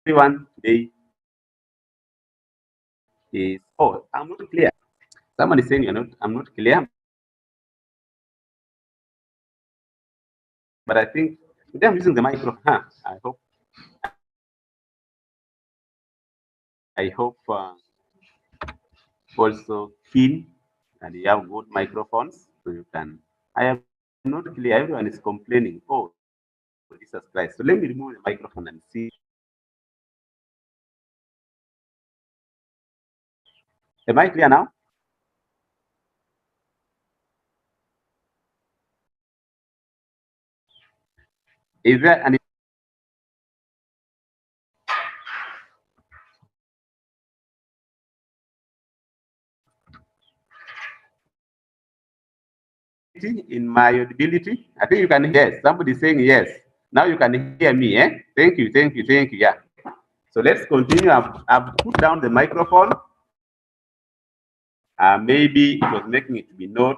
Everyone today is, oh, I'm not clear. Someone is saying I'm not clear. But I think today I'm using the microphone. Huh? I hope also keen and you have good microphones so you can. I am not clear. Everyone is complaining. Oh, Jesus Christ. So let me remove the microphone and see. Am I clear now? Is there any in my audibility? I think you can hear. Yes. Somebody saying yes. Now you can hear me. Eh? Thank you. Thank you. Thank you. Yeah. So let's continue. I've put down the microphone. Maybe it was making it to be not.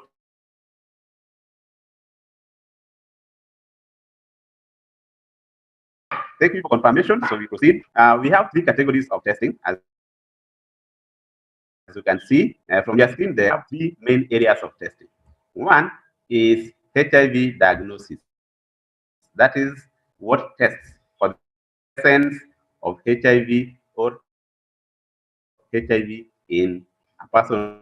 Thank you for confirmation. So we proceed. We have three categories of testing. As you can see from your screen, there are three main areas of testing. One is HIV diagnosis. That is what tests for the presence of HIV or HIV in a person.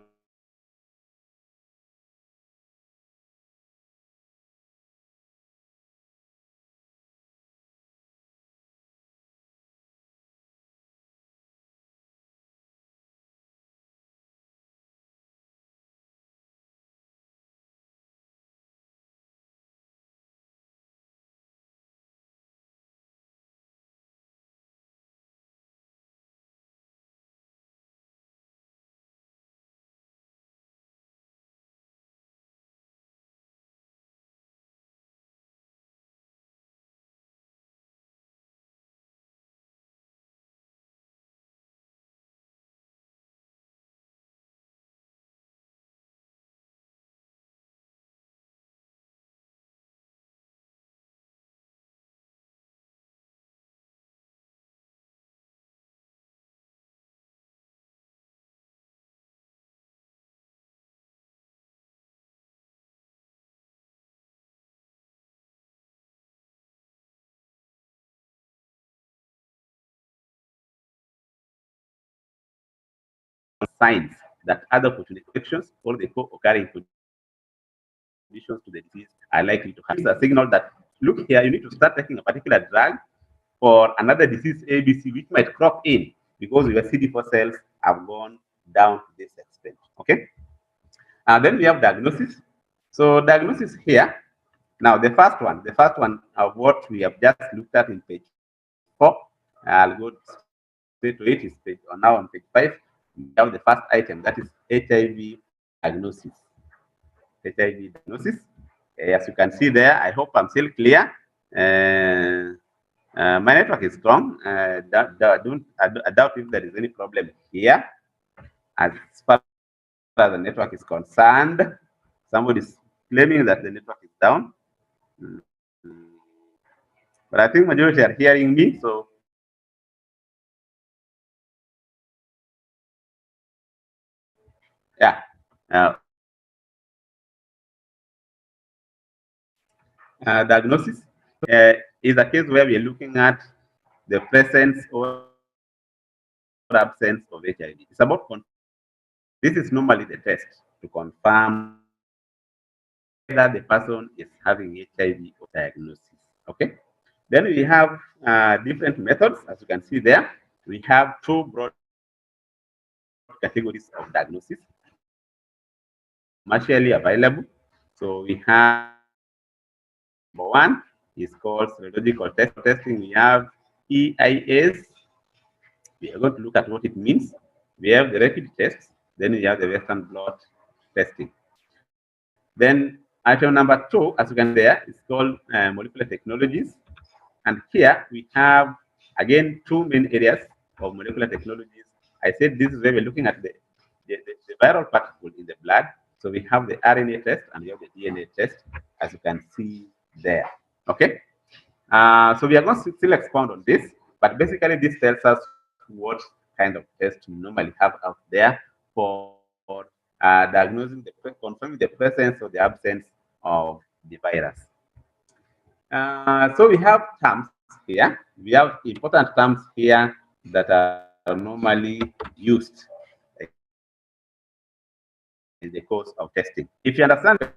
Signs that other opportunity infections or the co-occurring conditions to the disease are likely to have. It's a signal that, look here, you need to start taking a particular drug for another disease ABC, which might crop in because your CD4 cells have gone down to this extent. Okay. And then we have diagnosis. So diagnosis here. Now the first one of what we have just looked at in page 4. I'll go straight to it. Is page, or now on page 5. We have the first item, that is HIV diagnosis. HIV diagnosis. As you can see there, I hope I'm still clear. My network is strong. I doubt if there is any problem here. As far as the network is concerned, somebody is claiming that the network is down. But I think majority are hearing me, so yeah. Diagnosis is a case where we are looking at the presence or absence of HIV. It's about this is normally the test to confirm whether the person is having HIV or diagnosis. Okay. Then we have different methods, as you can see there. We have two broad categories of diagnosis commercially available. So we have number one is called serological testing. We have EIS. We are going to look at what it means. We have the rapid tests. Then we have the Western blot testing. Then item number 2, as you can see there, is called molecular technologies. And here we have, again, two main areas of molecular technologies. I said this is where we're looking at the viral particle in the blood. So we have the RNA test and we have the DNA test, as you can see there. Okay. So we are going to still expound on this. But basically, this tells us what kind of test we normally have out there for diagnosing confirming the presence or the absence of the virus. So we have terms here. We have important terms here that are normally used in the course of testing. If you understand the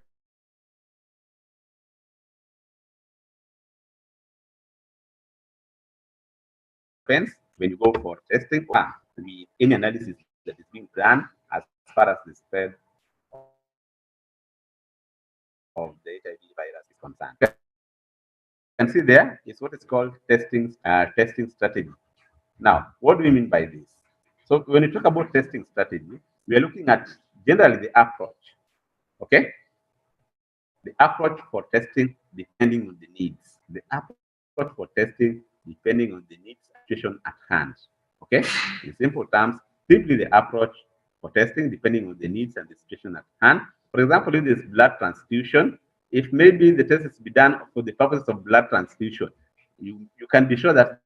when you go for testing or with any analysis that is being done as far as the spread of the HIV virus is concerned. You can see there is what is called testing strategy. Now, what do we mean by this? So when you talk about testing strategy, we are looking at generally the approach. Okay, the approach for testing depending on the needs. The approach for testing depending on the needs situation at hand. Okay, in simple terms, simply the approach for testing depending on the needs and the situation at hand. For example, if there's blood transfusion, if maybe the test is to be done for the purpose of blood transfusion, you can be sure that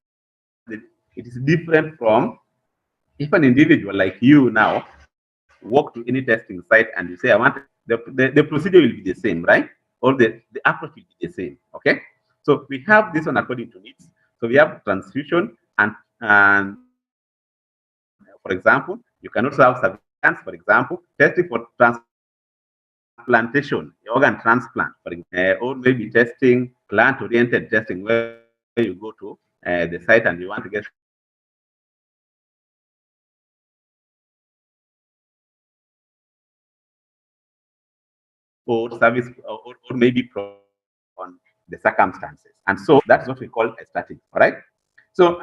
it is different from if an individual like you now walk to any testing site and you say, I want the procedure will be the same, right? Or the approach will be the same. Okay. So we have this one according to needs. So we have transfusion and for example, you can also have surveillance, for example, testing for transplantation, organ transplant, or maybe testing, plant-oriented testing, where you go to the site and you want to get or service or maybe on the circumstances. And so that's what we call a strategy. All right. So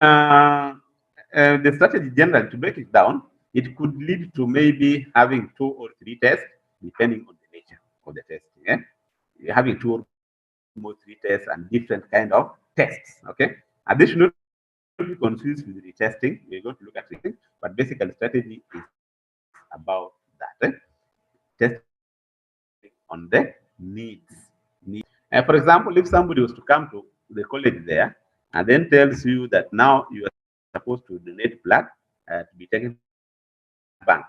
the strategy generally, to break it down, it could lead to maybe having 2 or 3 tests, depending on the nature of the testing. Yeah? You're having 2 or 3 tests and different kind of tests. Okay. And this should not be confused with retesting. We're going to look at it, but basically strategy is about that. Testing on the needs. For example, if somebody was to come to the college there and then tells you that now you are supposed to donate blood to be taken bank,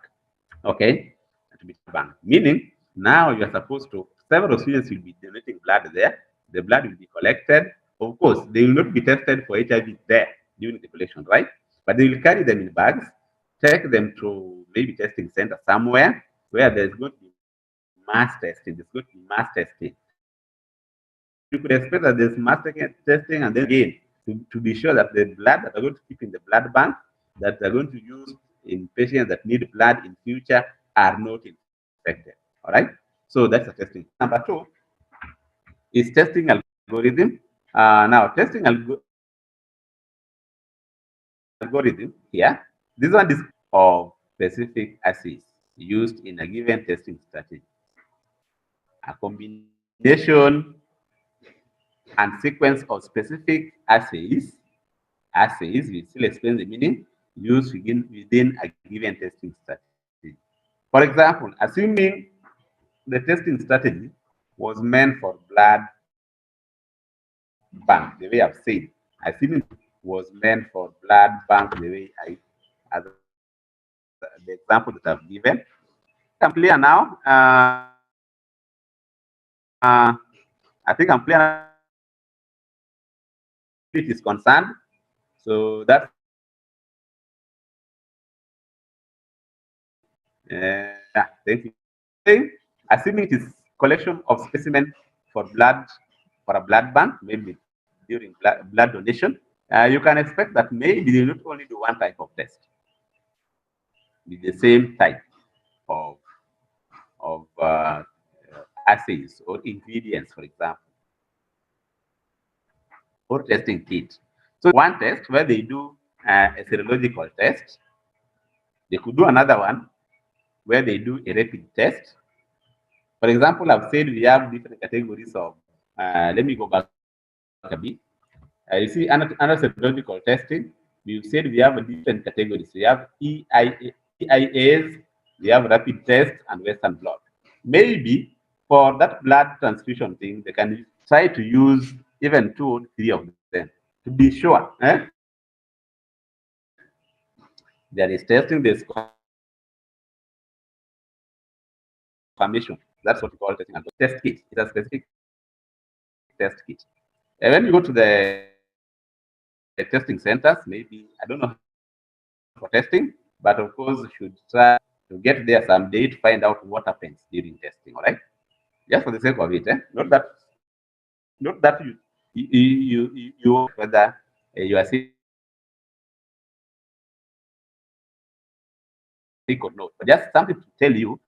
okay, to be bank, meaning now you are supposed to, several students will be donating blood there. The blood will be collected. Of course, they will not be tested for HIV there during the collection, right? But they will carry them in bags, take them to maybe testing center somewhere where there's going to be mass testing. There's going to be mass testing. You could expect that there's mass testing, and then again, to be sure that the blood that are going to keep in the blood bank that they're going to use in patients that need blood in future are not infected. All right. So that's the testing. Number 2 is testing algorithm. Now, testing algorithm here. This one is of specific assays used in a given testing strategy. A combination and sequence of specific assays will still explain the meaning used within a given testing strategy. For example, assuming the testing strategy was meant for blood bank, the way I've said, assuming was meant for blood bank, the way as the example that I've given. I'm clear now. I think I'm clear now. It is concerned. So that's thank you. Assuming it is collection of specimen for a blood bank, maybe during blood donation, you can expect that maybe they not only do one type of test, with the same type of assays or ingredients, for example, or testing kit. So one test where they do a serological test, they could do another one where they do a rapid test. For example, I've said we have different categories of, let me go back a bit. You see, under serological testing, we said we have different categories. We have EIAs, we have rapid tests, and Western blot. Maybe for that blood transfusion thing, they can try to use even 2 or 3 of them. to be sure. There is testing, there's confirmation. That's what we call testing. And test kit. It's a specific test kit. And when you go to the testing centers, maybe, I don't know for testing, but of course, you should try to get there someday to find out what happens during testing, all right? Just for the sake of it, not that you whether you are sick or not, but just something to tell you,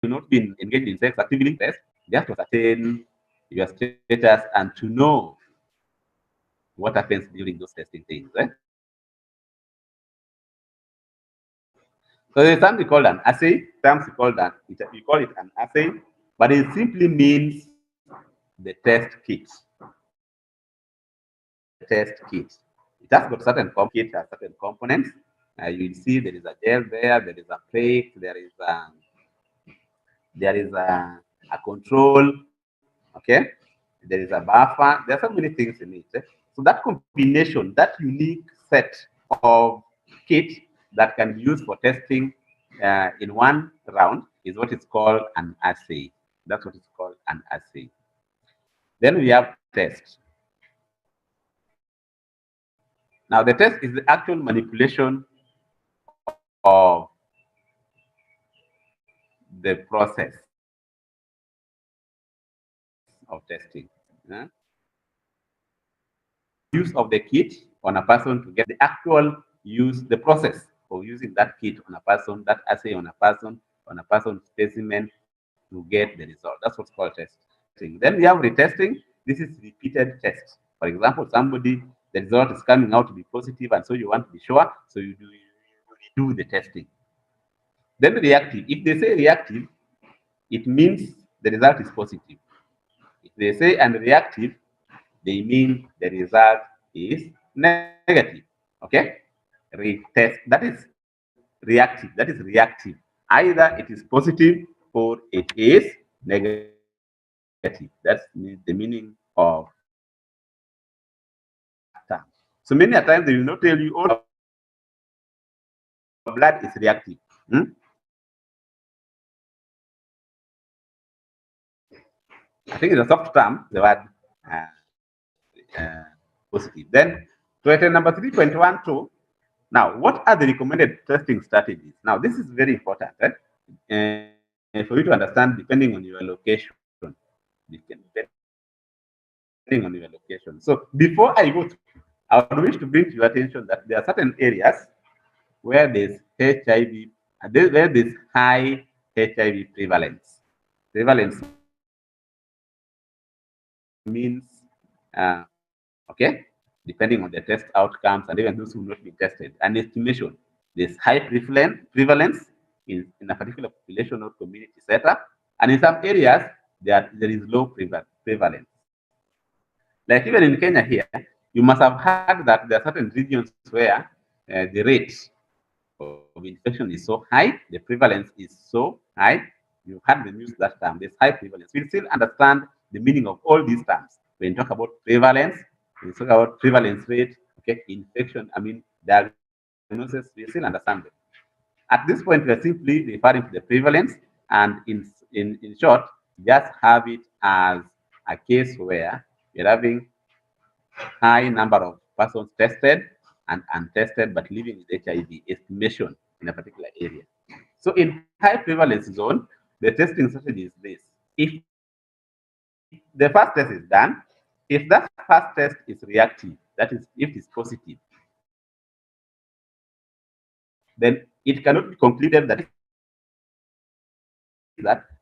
you've not been engaged in sex actively, test, just to ascertain your status and to know what happens during those testing things. So there's something called an assay. Terms called that we call it an assay, but it simply means the test kit. Test kit. It has got certain certain components. You will see there is a gel there is a plate, there is a control, okay? There is a buffer. There are so many things in it. So that combination, that unique set of kit that can be used for testing in one round is what is called an assay. That's what is called an assay. Then we have test. Now the test is the actual manipulation of the process of testing. Use of the kit on a person to get the actual use, the process of using that kit on a person, that assay on a person specimen to get the result. That's what's called testing. Then we have retesting. This is repeated test. For example, somebody, the result is coming out to be positive, and so you want to be sure, so you do the testing. Then reactive. If they say reactive, it means the result is positive. If they say unreactive, they mean the result is negative. Okay? Retest, that is reactive. That is reactive. Either it is positive or it is negative. That's the meaning of term. So many a times they will not tell you, oh, blood is reactive. I think it's a soft term, the word positive. Then question number 3.12. Now, what are the recommended testing strategies? Now, this is very important for you to understand depending on your location. Depending on your location. So before I go, I would wish to bring to your attention that there are certain areas where there's HIV, where there's high HIV prevalence. Prevalence means, okay, depending on the test outcomes and even those who not been tested, an estimation. There's high prevalence in a particular population or community setup, and in some areas there is low prevalence. Like even in Kenya here, you must have heard that there are certain regions where the rate of infection is so high, the prevalence is so high. You heard the news that term, there's high prevalence. We still understand the meaning of all these terms. When you talk about prevalence, we talk about prevalence rate, okay, infection, diagnosis, we still understand them. At this point, we are simply referring to the prevalence, and in short, just have it as a case where you're having high number of persons tested and untested but living with HIV estimation in a particular area. So in high prevalence zone, the testing strategy is this. If the first test is done, if that first test is reactive, that is, if it's positive, then it cannot be concluded that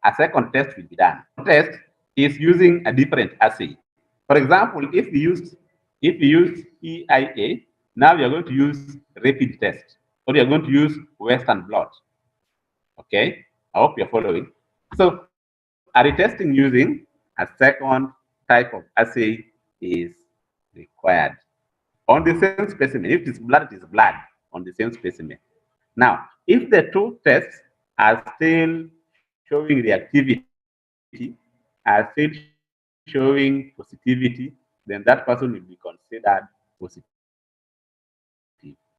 a second test will be done. Test is using a different assay. For example, if we use EIA, now we are going to use rapid test, or we are going to use Western blot. Okay, I hope you're following. So, a retesting using a second type of assay is required on the same specimen. If it's blood, it is blood on the same specimen. Now, if the two tests are still showing reactivity, are still showing positivity, then that person will be considered positive.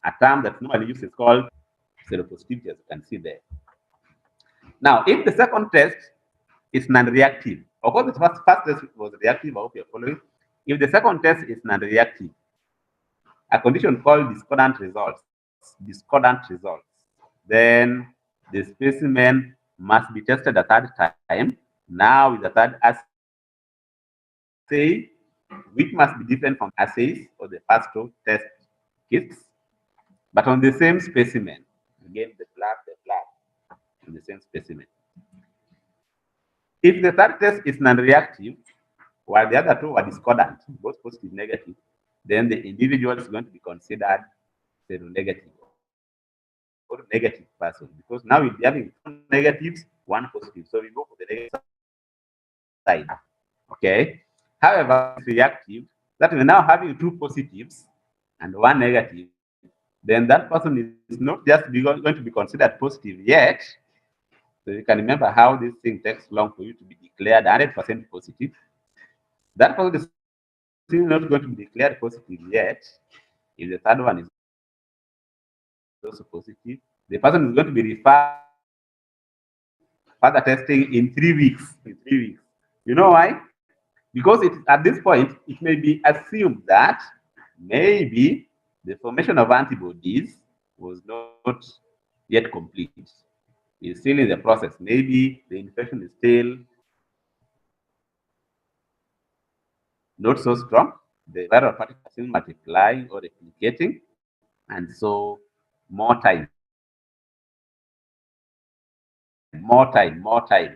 A term that's normally used is called seropositivity, as you can see there. Now, if the second test is non-reactive, of course, the first test was reactive, I hope you're following. If the second test is non-reactive, a condition called discordant results, then the specimen must be tested a third time, now with a third assay, which must be different from assays or the first two test kits, but on the same specimen. Again, the blood, on the same specimen. If the third test is non-reactive, while the other two are discordant, both positive, negative, then the individual is going to be considered seronegative or negative person, because now we'll be having two negatives, one positive. So we go for the negative side. Okay. However, it's reactive, that we're now having two positives and one negative, then that person is not just going to be considered positive yet. So you can remember how this thing takes long for you to be declared 100% positive. That person is still not going to be declared positive yet. If the third one is also positive, the person is going to be referred further testing in 3 weeks. You know why? Because at this point, it may be assumed that maybe the formation of antibodies was not yet complete. It's still in the process. Maybe the infection is still not so strong. The viral particles are still multiplying or replicating, and so more time.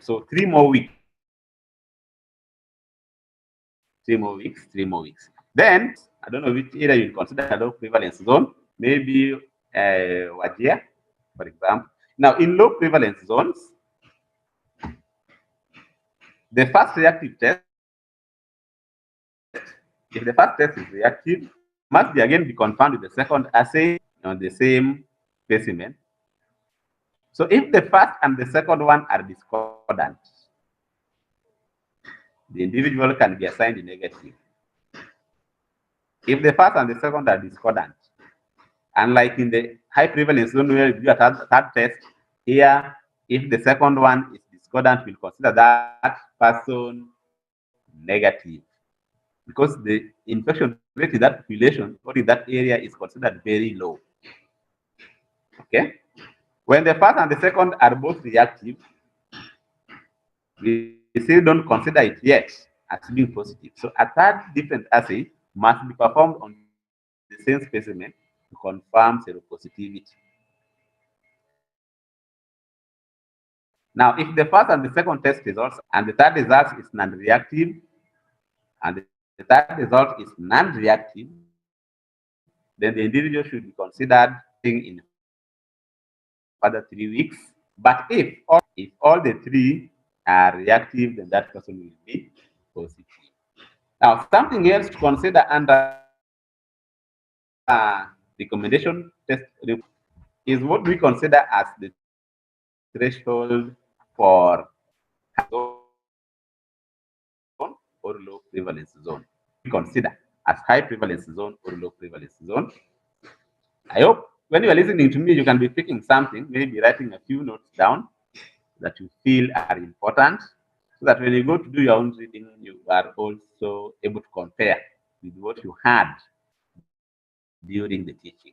So 3 more weeks. 3 more weeks. Then, I don't know which area you consider a low prevalence zone, maybe Wajir, for example. Now, in low prevalence zones, the first reactive test, if the first test is reactive, must be again be confirmed with the second assay on the same specimen. So if the first and the second one are discordant, the individual can be assigned negative. If the first and the second are discordant, unlike in the high prevalence zone where you do a third test, here, if the second one is discordant, we'll consider that person negative, because the infection rate in that population or in that area is considered very low. Okay? When the first and the second are both reactive, we still don't consider it yet as being positive. So a third different assay must be performed on the same specimen to confirm seropositivity. Now, if the first and the second test results and the third result is non-reactive, and the third result is non-reactive, then the individual should be considered in further 3 weeks. But if all the three are reactive, then that person will be positive. Now, something else to consider under recommendation test is what we consider as the threshold for zone or low prevalence zone. We consider as high prevalence zone or low prevalence zone. I hope when you are listening to me, you can be picking something, maybe writing a few notes down that you feel are important, so that when you go to do your own reading, you are also able to compare with what you had during the teaching.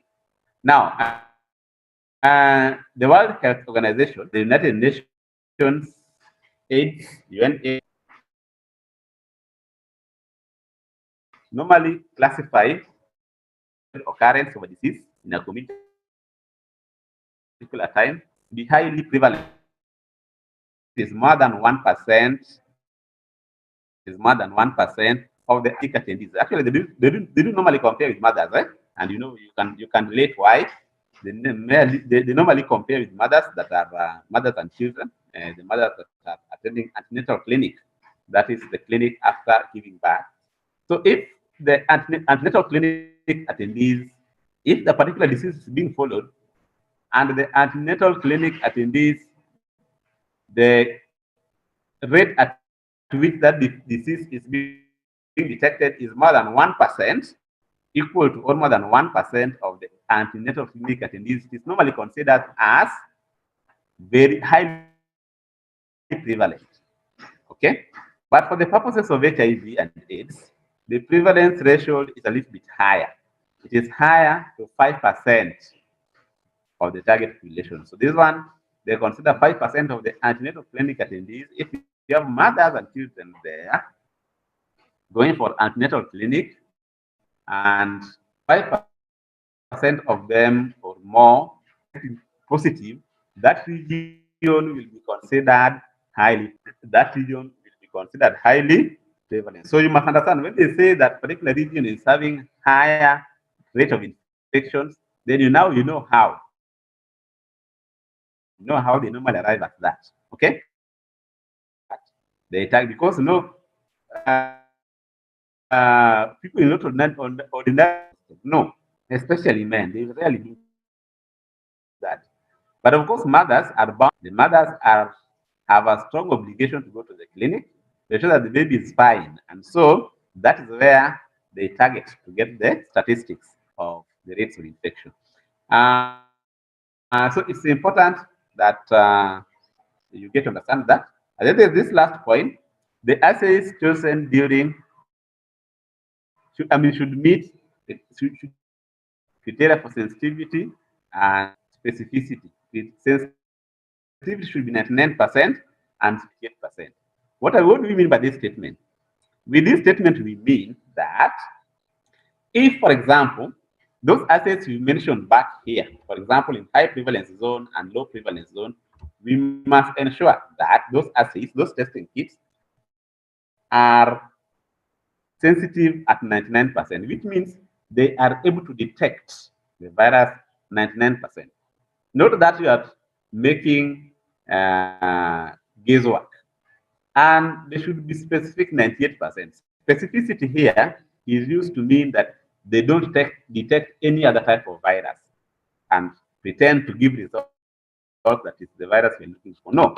Now, the World Health Organization, the United Nations, AIDS, UNAIDS, normally classify occurrence of a disease in a community at a particular time to be highly prevalent. It is more than 1%. Is more than 1% of the attendees. Actually, they do normally compare with mothers, right? And you can relate why. They normally compare with mothers that are mothers and children, and the mothers that are attending antenatal clinic. That is the clinic after giving birth. So if the antenatal clinic attendees, if the particular disease is being followed, and the antenatal clinic attendees, the rate at to which that disease is being detected is more than 1%, equal to or more than 1% of the antenatal clinic attendees, it is normally considered as very highly prevalent. Okay? But for the purposes of HIV and AIDS, the prevalence threshold is a little bit higher. It is higher to 5% of the target population. So this one, they consider 5% of the antenatal clinic attendees. If you have mothers and children there going for antenatal clinic, and 5% of them or more positive, that region will be considered highly. That region will be considered highly prevalent. So you must understand when they say that particular region is having higher rate of infections, then you know how. You know how they normally arrive at that. Okay? They tag because people not ordinary no, especially men, they rarely do that. But of course, mothers are bound. The mothers have a strong obligation to go to the clinic to ensure that the baby is fine, and so that is where they target to get the statistics of the rates of infection. So it's important that you get to understand that. And then there's this last point: the assays chosen during should meet criteria for sensitivity and specificity. Sensitivity should be 99% and 68%. What do we mean by this statement? With this statement, we mean that if, for example, those assets we mentioned back here, for example, in high prevalence zone and low prevalence zone, we must ensure that those assays, those testing kits, are sensitive at 99%, which means they are able to detect the virus 99%. Note that you are making guesswork, and they should be specific 98%. Specificity here is used to mean that they don't detect any other type of virus and pretend to give results that is the virus we're looking for. No,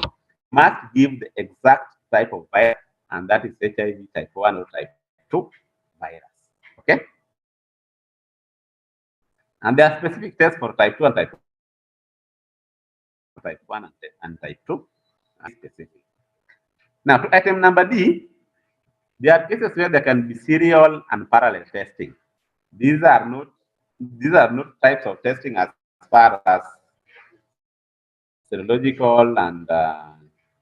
must give the exact type of virus, and that is HIV type 1 or type 2 virus. Okay? And there are specific tests for type 2 and type 1 and type 2. Specific. Now, to item number D, there are cases where there can be serial and parallel testing. These are not types of testing as far as serological and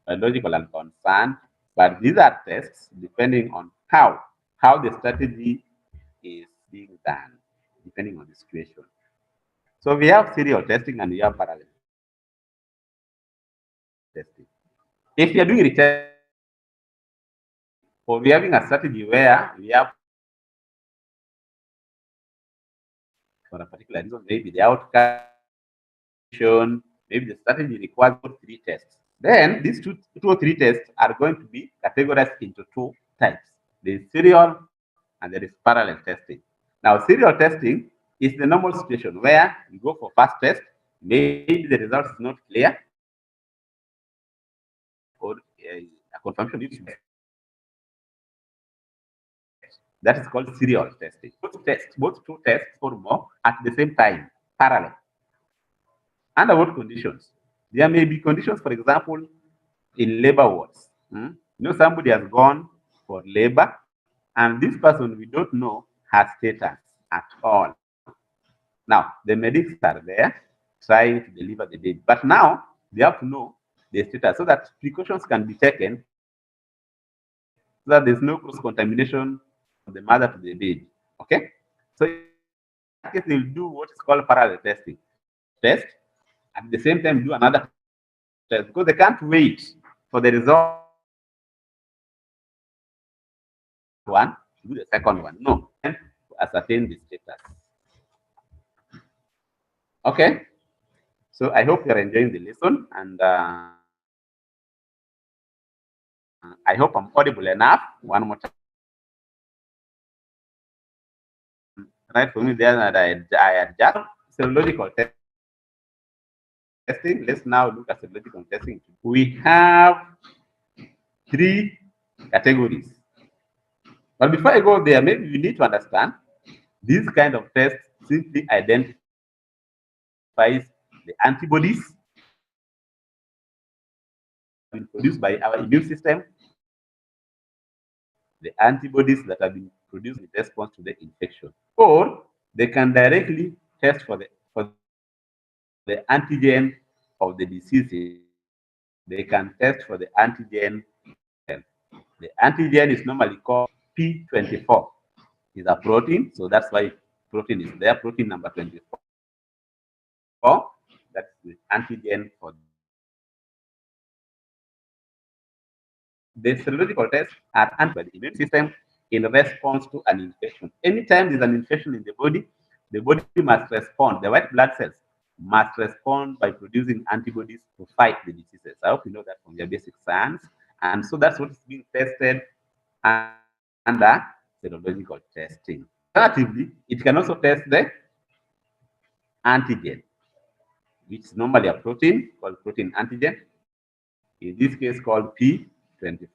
biological and concerned, but these are tests depending on how the strategy is being done, depending on the situation. So we have serial testing and we have parallel testing. If you're doing research, or we're having a strategy where we have for a particular reason, maybe the outcome, maybe the strategy requires 3 tests. Then these two or three tests are going to be categorized into 2 types. There is serial and there is parallel testing. Now, serial testing is the normal situation where you go for first test, maybe the result is not clear, or a confirmation needs to be. That is called serial testing. Both two tests or more at the same time, parallel. Under what conditions? There may be conditions, for example, in labor wards. Somebody has gone for labor, and this person we don't know her status at all. Now, the medics are there trying to deliver the baby, but now they have to know the status so that precautions can be taken so that there's no cross-contamination from the mother to the baby. Okay? So in that case, they'll do what is called parallel testing. Test, at the same time do another test, because they can't wait for the result one, do the second one. No, to ascertain the status. Okay, so I hope you're enjoying the lesson, and I hope I'm audible enough. One more time. Right for me there that I adjust serological testing. Let's now look at serological testing. We have 3 categories. But before I go there, maybe you need to understand these kind of tests simply identifies the antibodies been produced by our immune system, the antibodies that have been produced in response to the infection, or they can directly test for the antigen of the diseases. They can test for the antigen. The antigen is normally called P24. It's a protein, so that's why protein is there. Protein number 24. That's the antigen for the serological tests are answered by the immune system in response to an infection. Anytime there's an infection in the body must respond. The white blood cells must respond by producing antibodies to fight the diseases. I hope you know that from your basic science. And so that's what is being tested under serological testing. Alternatively, it can also test the antigen, which is normally a protein called protein antigen, in this case called P24,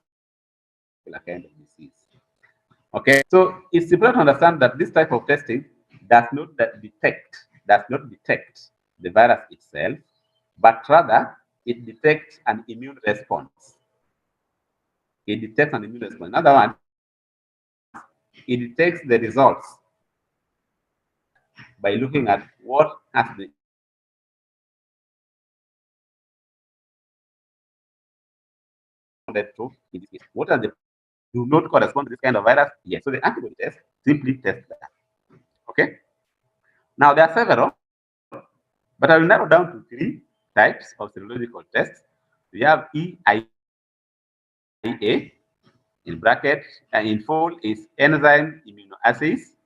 kind of disease. Okay, so it's important to understand that this type of testing does not detect the virus itself, but rather it detects an immune response. It detects an immune response. Another one, it detects the results by looking at what has the to in this case. What are the do not correspond to this kind of virus? Yes. So the antibody test simply tests that. Okay. Now there are several, but I will narrow down to three types of serological tests. We have EIA in bracket, and in full is enzyme immunoassays.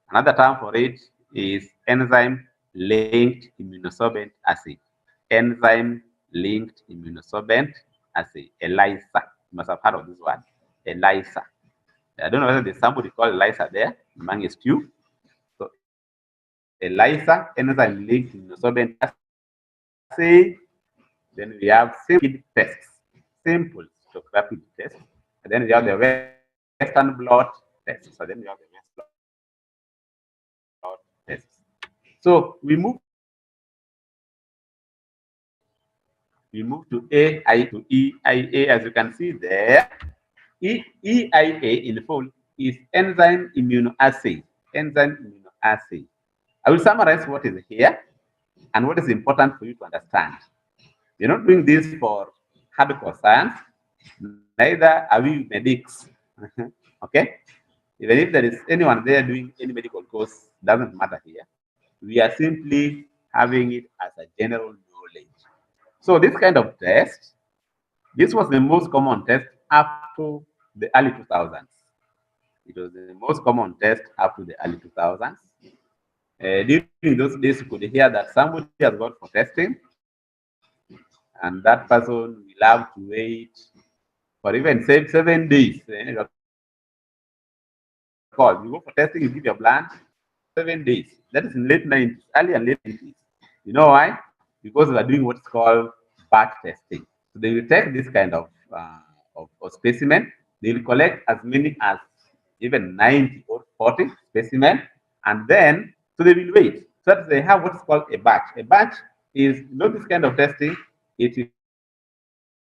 Another term for it is enzyme linked immunosorbent assay. Enzyme linked immunosorbent assay, ELISA. You must have heard of this word, ELISA. I don't know whether there's somebody called ELISA there among us few. So ELISA, enzyme linked immunosorbent assay. Then we have simple tests, simple rapid tests. And then we have the Western blot tests. So then we have the Western blot tests. So we move to AI to EIA, as you can see there. EIA in full is enzyme immunoassay. Enzyme immunoassay. I will summarize what is here and what is important for you to understand. You're not doing this for hardcore science, neither are we medics. Okay? Even if there is anyone there doing any medical course, doesn't matter here. We are simply having it as a general knowledge. So this kind of test, this was the most common test up to the early 2000s. It was the most common test up to the early 2000s. During those days, you could hear that somebody has gone for testing, and that person will have to wait for even 7 days. Call. You go for testing, you give your blood, 7 days. That is in late 90s, early and late 90s. You know why? Because we are doing what's called batch testing. So they will take this kind of specimen. They will collect as many as even 90 or 40 specimen, and then so they will wait. So that they have what's called a batch. A batch is not this kind of testing. It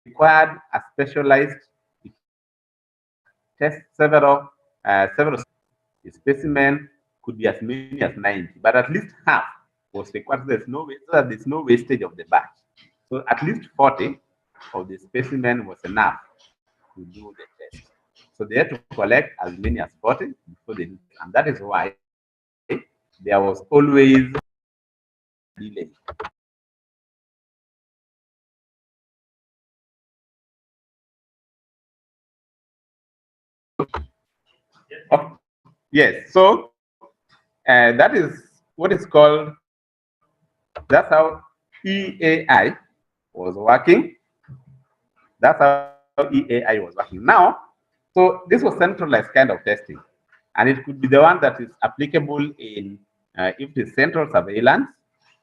required a specialized test several specimen could be as many as 90, but at least half was required. So that there's no wastage of the batch. So at least 40 of the specimen was enough to do the test. So they had to collect as many as 40 before they did, and that is why there was always delay. Oh, yes, so that is what is called, that's how EAI was working. That's how EAI was working. Now, so this was centralized kind of testing, and it could be the one that is applicable in if it is central surveillance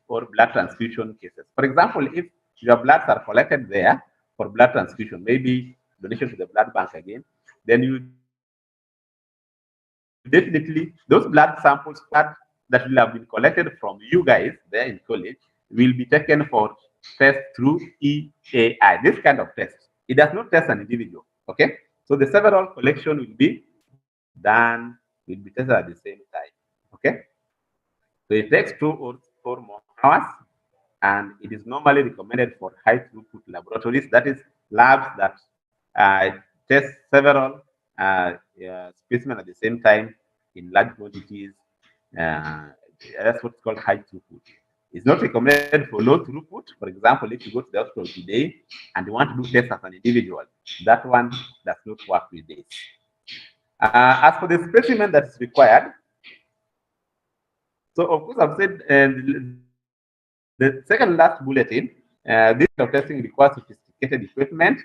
or blood transfusion cases. For example, if your bloods are collected there for blood transfusion, maybe donation to the blood bank again, then you definitely, those blood samples that will have been collected from you guys there in college will be taken for test through EAI. This kind of test, it does not test an individual. Okay, so the several collection will be tested at the same time. Okay, so it takes 2 or 4 more hours, and it is normally recommended for high throughput laboratories, that is, labs that test several specimens at the same time in large quantities. Uh, that's what's called high throughput. It's not recommended for low throughput. For example, if you go to the hospital today and you want to do tests as an individual, that one does not work with this. As for the specimen that is required, so of course I've said the second last bulletin, this kind of testing requires sophisticated equipment,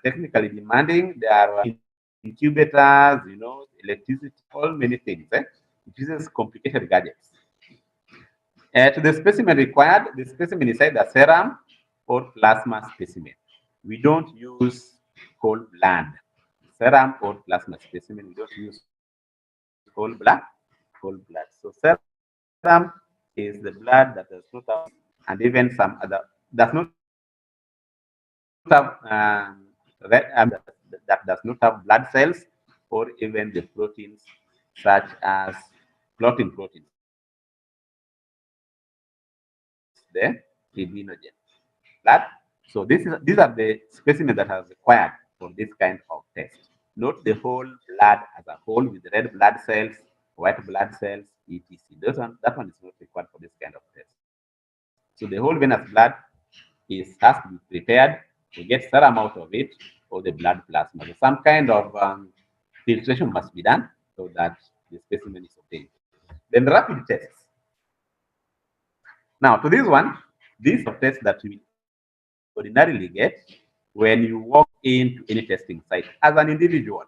technically demanding. There are incubators, electricity, all many things. It uses complicated gadgets. To the specimen required, the specimen is either serum or plasma specimen. We don't use whole blood. Serum or plasma specimen, we don't use whole blood. So serum is the blood that does not have, and even some other does not have that does not have blood cells or even the proteins such as clotting proteins, the fibrinogen. Blood. So these are the specimens that are required for this kind of test. Not the whole blood as a whole with red blood cells, white blood cells, etc. That one is not required for this kind of test. So the whole venous blood has to be prepared to get serum out of it or the blood plasma. So some kind of filtration must be done so that the specimen is obtained. Then rapid tests. Now to this one, these are tests that we ordinarily get when you walk into any testing site as an individual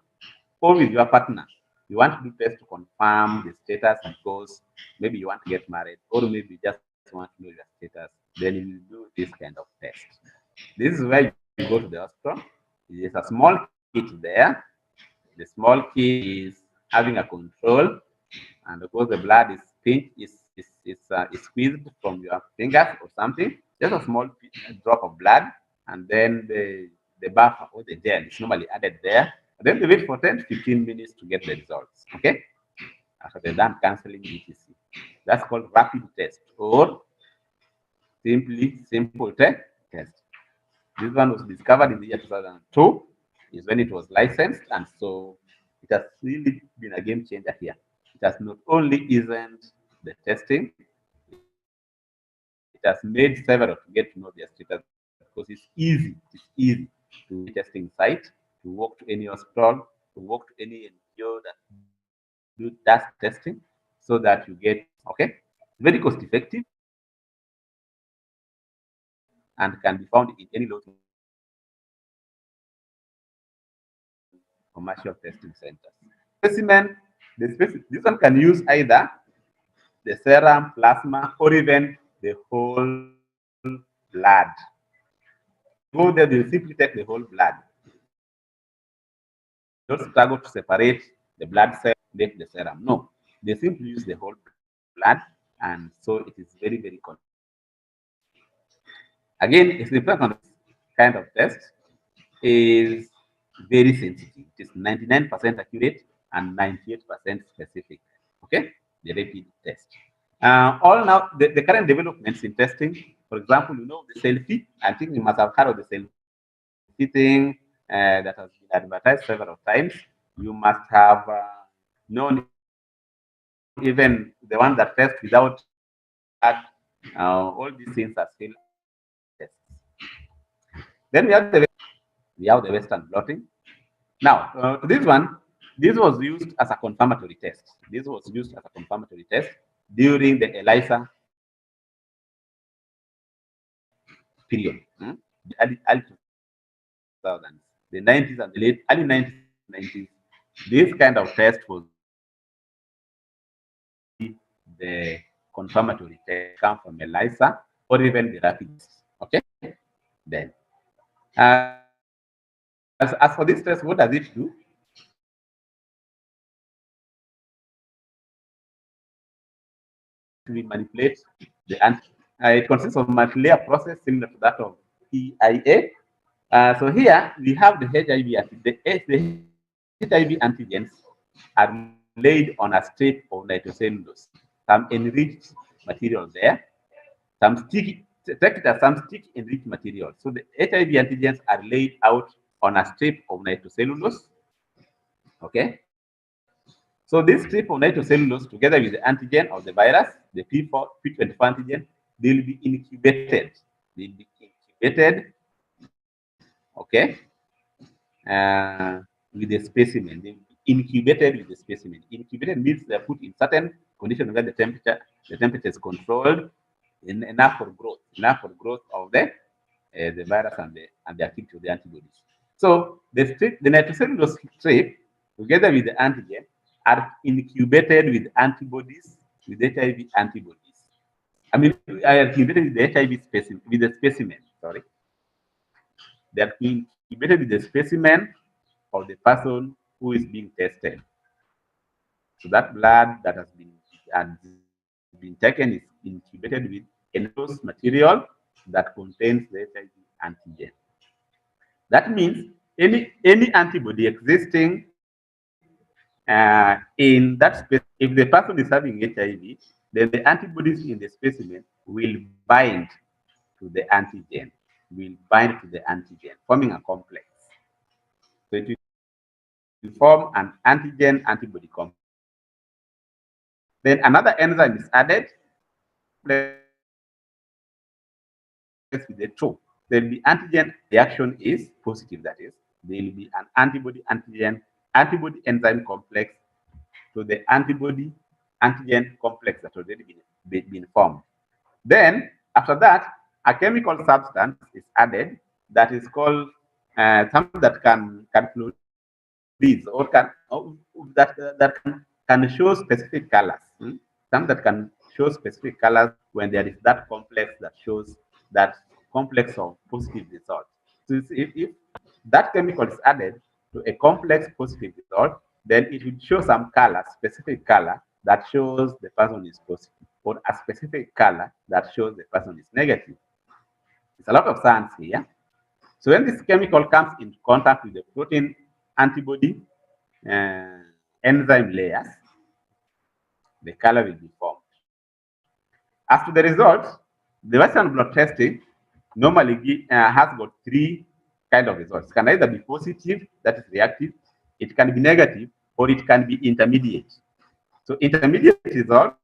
or with your partner. You want to do tests to confirm the status because maybe you want to get married or maybe you just want to know your status. Then you do this kind of test. This is where you go to the hospital. There's a small kit there. The small kit is having a control, and of course the blood is is squeezed from your fingers or something. Just a small drop of blood, and then the buffer or the gel is normally added there. And then they wait for 10 to 15 minutes to get the results. Okay, after they're done canceling etc. That's called rapid test or simply simple test. This one was discovered in the year 2002, is when it was licensed, and so it has really been a game changer here. It has not only isn't the testing, it has made several to get to know their status because it's easy. It's easy to testing site, to walk to any hospital, to walk to any NGO that do that testing, so that you get very cost effective and can be found in any local commercial testing centers. Specimen, this one can use either the serum, plasma, or even the whole blood. Go there, they'll simply take the whole blood. Don't struggle to separate the blood cell, make the serum. No, they simply use the whole blood, and so it is very, very convenient. Again, it's depends on this kind of test is very sensitive. It is 99% accurate and 98% specific. Okay, the rapid test. All now the current developments in testing, for example, the selfie. I think you must have heard of the selfie thing that has been advertised several times. You must have known even the one that test without that. All these things are still tests. Then we have the Western blotting. Now, this was used as a confirmatory test. This was used as a confirmatory test during the ELISA period, the early 2000s, the 90s and the early 90s. This kind of test was the confirmatory test come from ELISA or even the rapid. Okay, then. As for this test, what does it do? We manipulate the antigen. It consists of multi-layer process similar to that of PIA. So here we have the HIV the HIV antigens are laid on a strip of nitrocellulose, some enriched material there, some sticky, take it as some sticky enriched material. So the HIV antigens are laid out on a strip of nitrocellulose. Okay. So this strip of nitrocellulose, together with the antigen of the virus, the P24 antigen, they'll be incubated. They'll be incubated, okay, with the specimen. They'll be incubated with the specimen. Incubated means they're put in certain conditions where the temperature is controlled, enough for growth of the virus and the activity of the antibodies. So the nitrocellulose strip, together with the antigen, are incubated with antibodies, with HIV antibodies. I mean, are incubated with the HIV specimen, with the specimen. Sorry, they are incubated with the specimen of the person who is being tested. So that blood that has been taken is incubated with enormous material that contains the HIV antigen. That means any antibody existing in that space, if the person is having HIV, then the antibodies in the specimen will bind to the antigen, forming a complex. So it will form an antigen antibody complex. Then another enzyme is added with the two. Then the antigen reaction is positive, that is, there will be an antibody enzyme complex to the antibody antigen complex that already been formed. Then, after that, a chemical substance is added that is called something that can fluoresce or that can show specific colors. Something that can show specific colors when there is that complex that shows that complex of positive result. So if that chemical is added to a complex positive result, then it will show some color, specific color that shows the person is positive, or a specific color that shows the person is negative. It's a lot of science here. So when this chemical comes into contact with the protein antibody uh, enzyme layers, the color will be formed. As to the results, the Western blot testing normally has got three kind of results. It can either be positive, that is reactive, it can be negative, or it can be intermediate. So intermediate results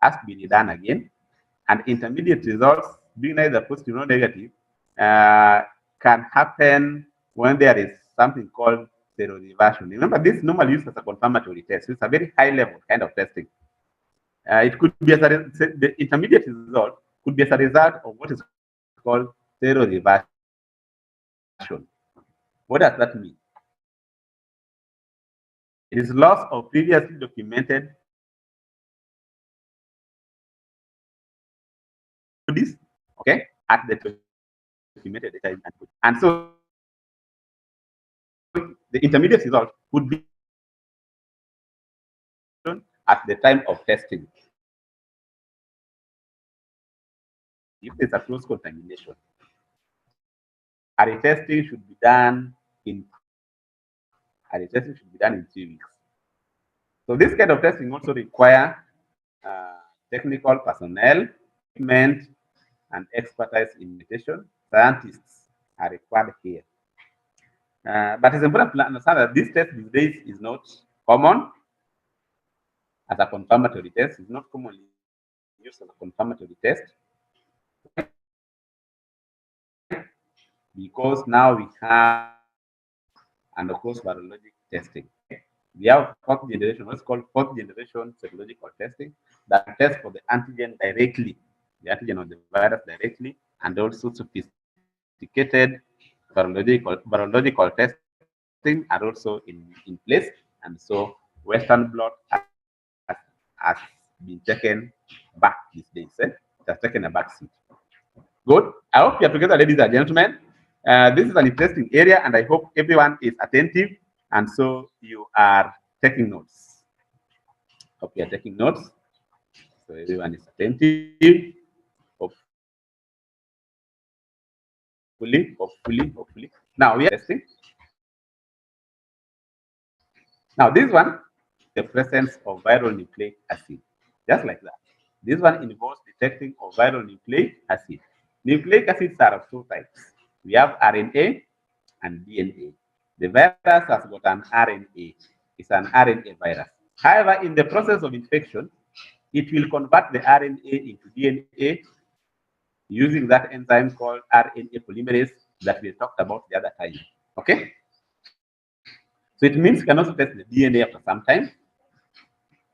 has to be done again, and intermediate results, being neither positive nor negative, can happen when there is something called seroreversion. Remember, this normally used as a confirmatory test. It's a very high level kind of testing. It could be the intermediate result could be as a result of what is called seroreversion. What does that mean? It is loss of previously documented this, okay, at the documented data input. And so the intermediate result would be at the time of testing. If there's a close contamination, a retesting should be done in 3 weeks. So this kind of testing also require technical personnel, equipment, and expertise in mutation. Scientists are required here. But it's important to understand that this test these days is not common as a confirmatory test. It's not commonly used as a confirmatory test because now we have, and of course, virologic testing. We have fourth generation, what's called fourth generation serological testing, that tests for the antigen directly, the antigen of the virus directly, and also sophisticated virological testing are also in place. And so Western blot has been taken back these days. It has taken a back seat. Good. I hope you're together, ladies and gentlemen. This is an interesting area, and I hope everyone is attentive, and so you are taking notes. Hope you are taking notes. So everyone is attentive. Hopefully. Now we are testing. Now this one, the presence of viral nucleic acid, just like that. This one involves detecting of viral nucleic acid. Nucleic acids are of two types. We have RNA and DNA. The virus has got an RNA. It's an RNA virus. However, in the process of infection, it will convert the RNA into DNA using that enzyme called RNA polymerase that we talked about the other time. Okay? So it means you can also test the DNA after some time.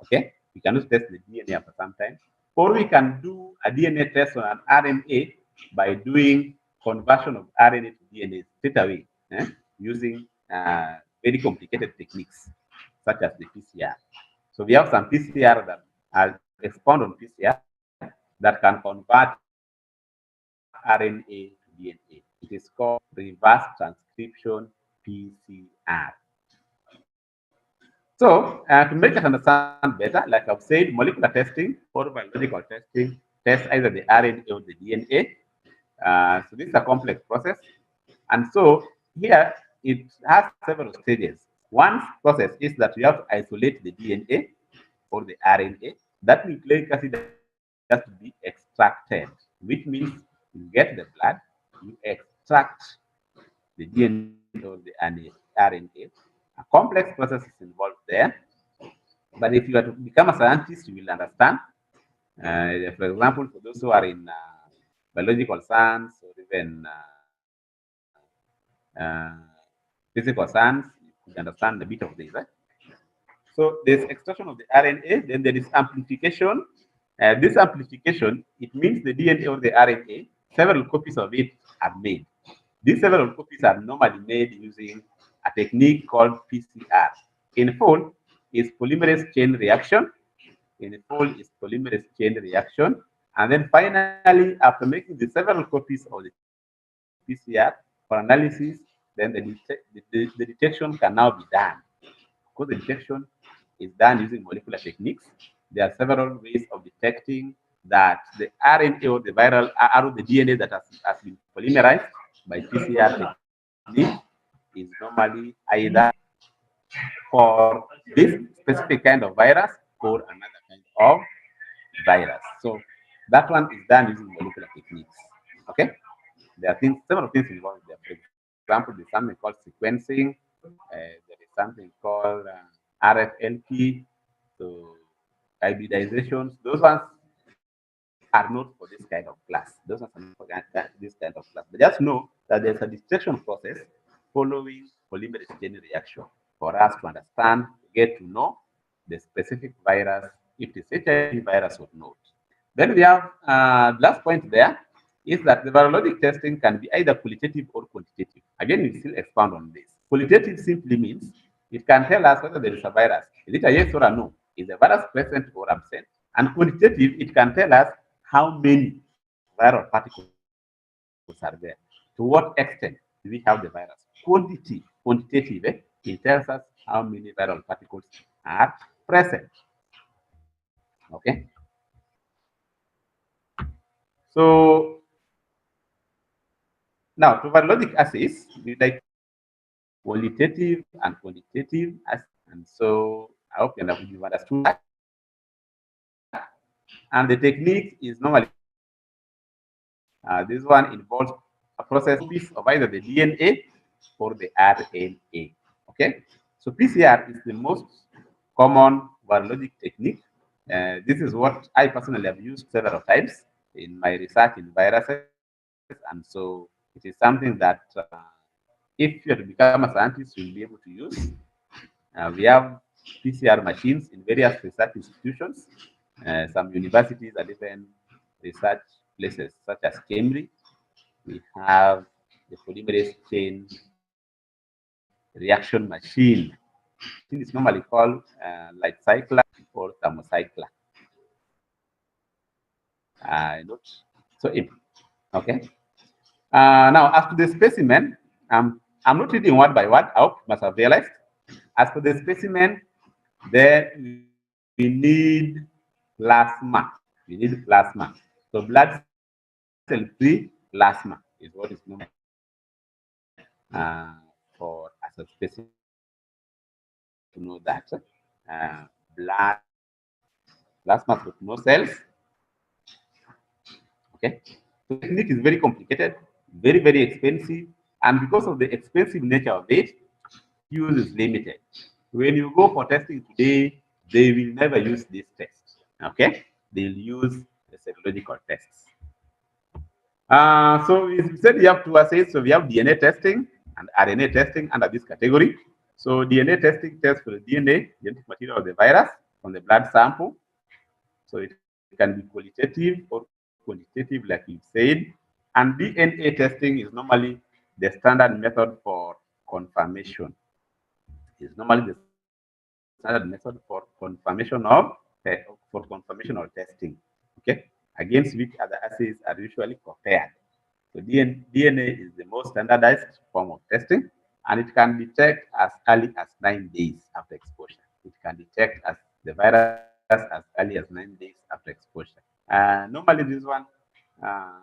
Okay? We can also test the DNA after some time. Or we can do a DNA test on an RNA by doing conversion of RNA to DNA straight away using very complicated techniques such as the PCR. So we have some PCR that are expound on PCR that can convert RNA to DNA. It is called reverse transcription PCR. So to make us understand better, like I've said, molecular testing or biological testing tests either the RNA or the DNA. So this is a complex process. And so here it has several stages. One process is that you have to isolate the DNA or the RNA. That nucleic acid has to be extracted, which means you get the blood, you extract the DNA or the RNA. A complex process is involved there. But if you are to become a scientist, you will understand. For example, for those who are in biological science or even physical science, you can understand a bit of this. Right? So there's extraction of the RNA, then there is amplification. This amplification, it means the DNA or the RNA, several copies of it are made. These several copies are normally made using a technique called PCR. In full is polymerase chain reaction. In full is polymerase chain reaction. And then finally, after making the several copies of the PCR for analysis, then the detection can now be done. Because the detection is done using molecular techniques, there are several ways of detecting that the RNA or the viral or the DNA that has been polymerized by PCR technique is normally either for this specific kind of virus or another kind of virus. So that one is done using molecular techniques. Okay, there are several things involved there. For example, there's something called sequencing. There is something called RFLP, so hybridizations. Those ones are not for this kind of class. Those ones are not for this kind of class. But just know that there's a detection process following polymerase chain reaction for us to understand, get to know the specific virus, if it's HIV virus or not. Then we have the last point there is that the virologic testing can be either qualitative or quantitative. Again, we still expand on this. Qualitative simply means it can tell us whether there is a virus. Is it a yes or a no? Is the virus present or absent? And quantitative, it can tell us how many viral particles are there. To what extent do we have the virus? Quantitative, it tells us how many viral particles are present. Okay. So now to virologic assays, we like qualitative and quantitative assays. And so I hope you've understood that. And the technique is normally this one involves a process piece of either the DNA or the RNA. Okay, so PCR is the most common virologic technique. This is what I personally have used several times in my research in viruses, and so it is something that if you are to become a scientist, you'll be able to use. We have PCR machines in various research institutions, some universities and even research places such as Cambridge. We have the polymerase chain reaction machine. It is normally called light cycler or thermocycler. Not so okay. Now, as to the specimen, I'm not reading word by word. I hope you must have realized. As for the specimen, there we need plasma. We need plasma. So blood cell-free plasma is what is known for as a specimen. To know that blood plasma with no cells. Okay, so the technique is very complicated, very expensive, and because of the expensive nature of it, use is limited. When you go for testing today, they will never use this test. Okay, they'll use the serological tests. So we said you have to assess. So we have DNA testing and RNA testing under this category. So DNA testing tests for the DNA, genetic material of the virus from the blood sample. So it can be qualitative or quantitative, like you said. And DNA testing is normally the standard method for confirmation. It's normally the standard method for confirmation of testing. Okay, against which other assays are usually compared. So DNA is the most standardized form of testing, and it can detect as early as 9 days after exposure. It can detect as the virus as early as 9 days after exposure. Normally, this one, uh,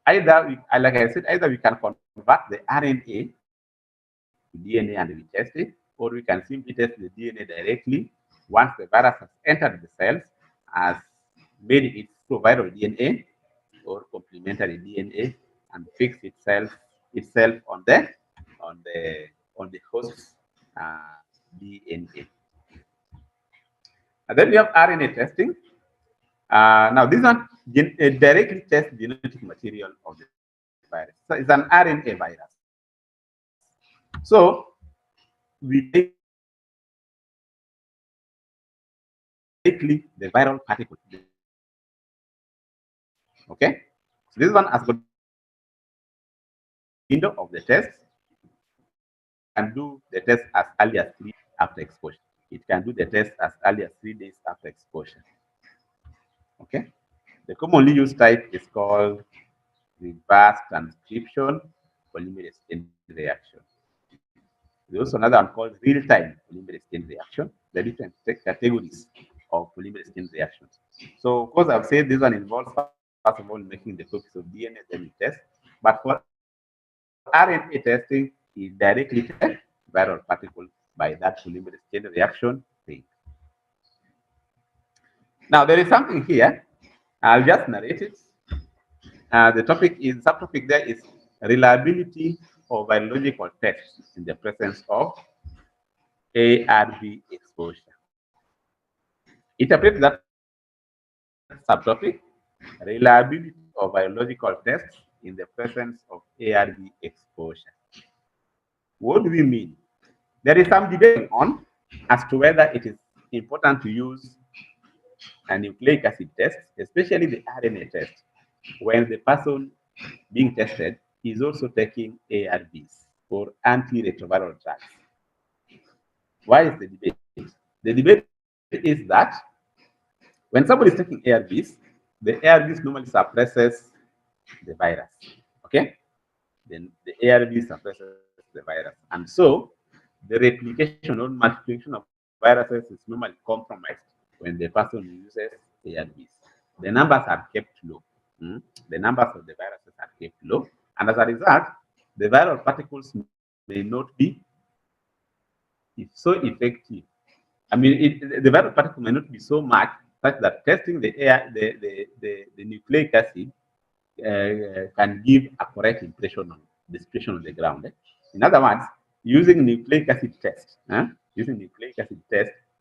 either we, like I said, either we can convert the RNA to DNA and we test it, or we can simply test the DNA directly once the virus has entered the cells, has made its viral DNA or complementary DNA and fix itself on the host uh, DNA. And then we have RNA testing. Now this one directly tests the genetic material of the virus. So it's an RNA virus. So we directly the viral particle. Okay. So this one has got window of the test. It can do the test as early as 3 days after exposure. It can do the test as early as 3 days after exposure. Okay. The commonly used type is called reverse transcription polymerase chain reaction. There's also another one called real-time polymerase chain reaction. The different categories of polymerase chain reactions. So, of course, I've said this one involves first of all making the copies of DNA, then you test. But for RNA testing, it directly tests viral particle by that polymerase chain reaction thing. Now, there is something here. I'll just narrate it. The topic is subtopic there is reliability of biological tests in the presence of ARV exposure. Interpret that subtopic, reliability of biological tests in the presence of ARV exposure. What do we mean? There is some debate on as to whether it is important to use a nucleic acid test, especially the RNA test, when the person being tested is also taking ARVs or antiretroviral drugs. Why is the debate? The debate is that when somebody is taking ARVs, the ARVs normally suppresses the virus. Okay? Then the ARV suppresses the virus. And so the replication or multiplication of viruses is normally compromised when the person uses ARVs. The numbers are kept low. The numbers of the viruses are kept low. And as a result, the viral particles may not be so effective. I mean, the viral particle may not be so much such that testing the air, the nucleic acid can give a correct impression on the situation on the ground. In other words, using nucleic acid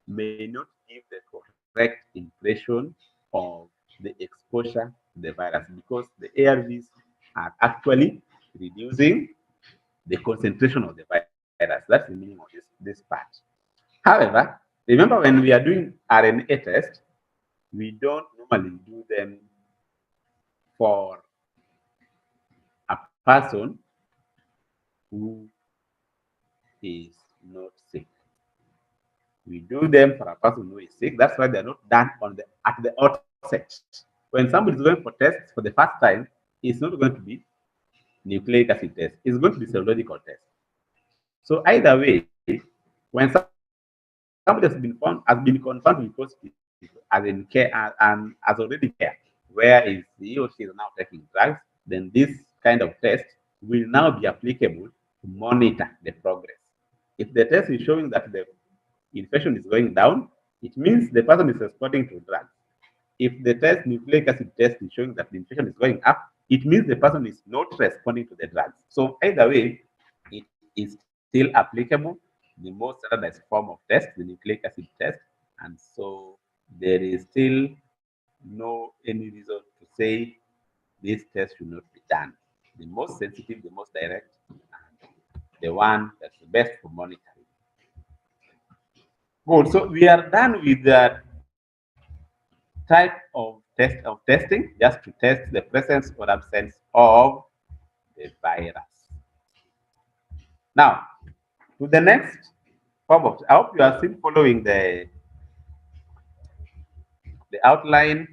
may not give the correct impression of the exposure to the virus because the ARVs are actually reducing the concentration of the virus. That's the meaning of this part. However, remember when we are doing RNA test, we don't normally do them for a person who is not sick. We do them for a person who is sick. That's why they're not done at the outset. When somebody is going for tests for the first time, it's not going to be nucleic acid test. It's going to be serological test. So either way, when somebody has been confirmed to be positive, as in care and as already care, where is he or she is now taking drugs, then this kind of test will now be applicable to monitor the progress. If the test is showing that the infection is going down, it means the person is responding to drugs. If the test nucleic acid test is showing that the infection is going up, it means the person is not responding to the drugs. So either way, it is still applicable. The most standardized form of test, the nucleic acid test, and so there is still no any reason to say this test should not be done. The most sensitive, the most direct, and the one that's the best for monitoring. Good. So we are done with the type of testing, just to test the presence or absence of the virus. Now, to the next form of, I hope you are still following the outline.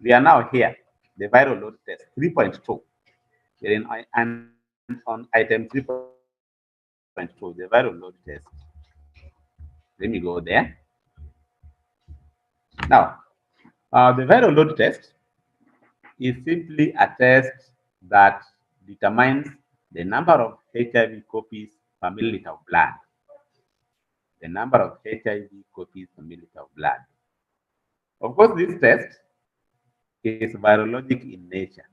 We are now here, the viral load test 3.2. We're in, and on item 3.2, the viral load test. Let me go there. Now, the viral load test is simply a test that determines the number of HIV copies per milliliter of blood. The number of HIV copies per milliliter of blood. Of course, this test is virologic in nature.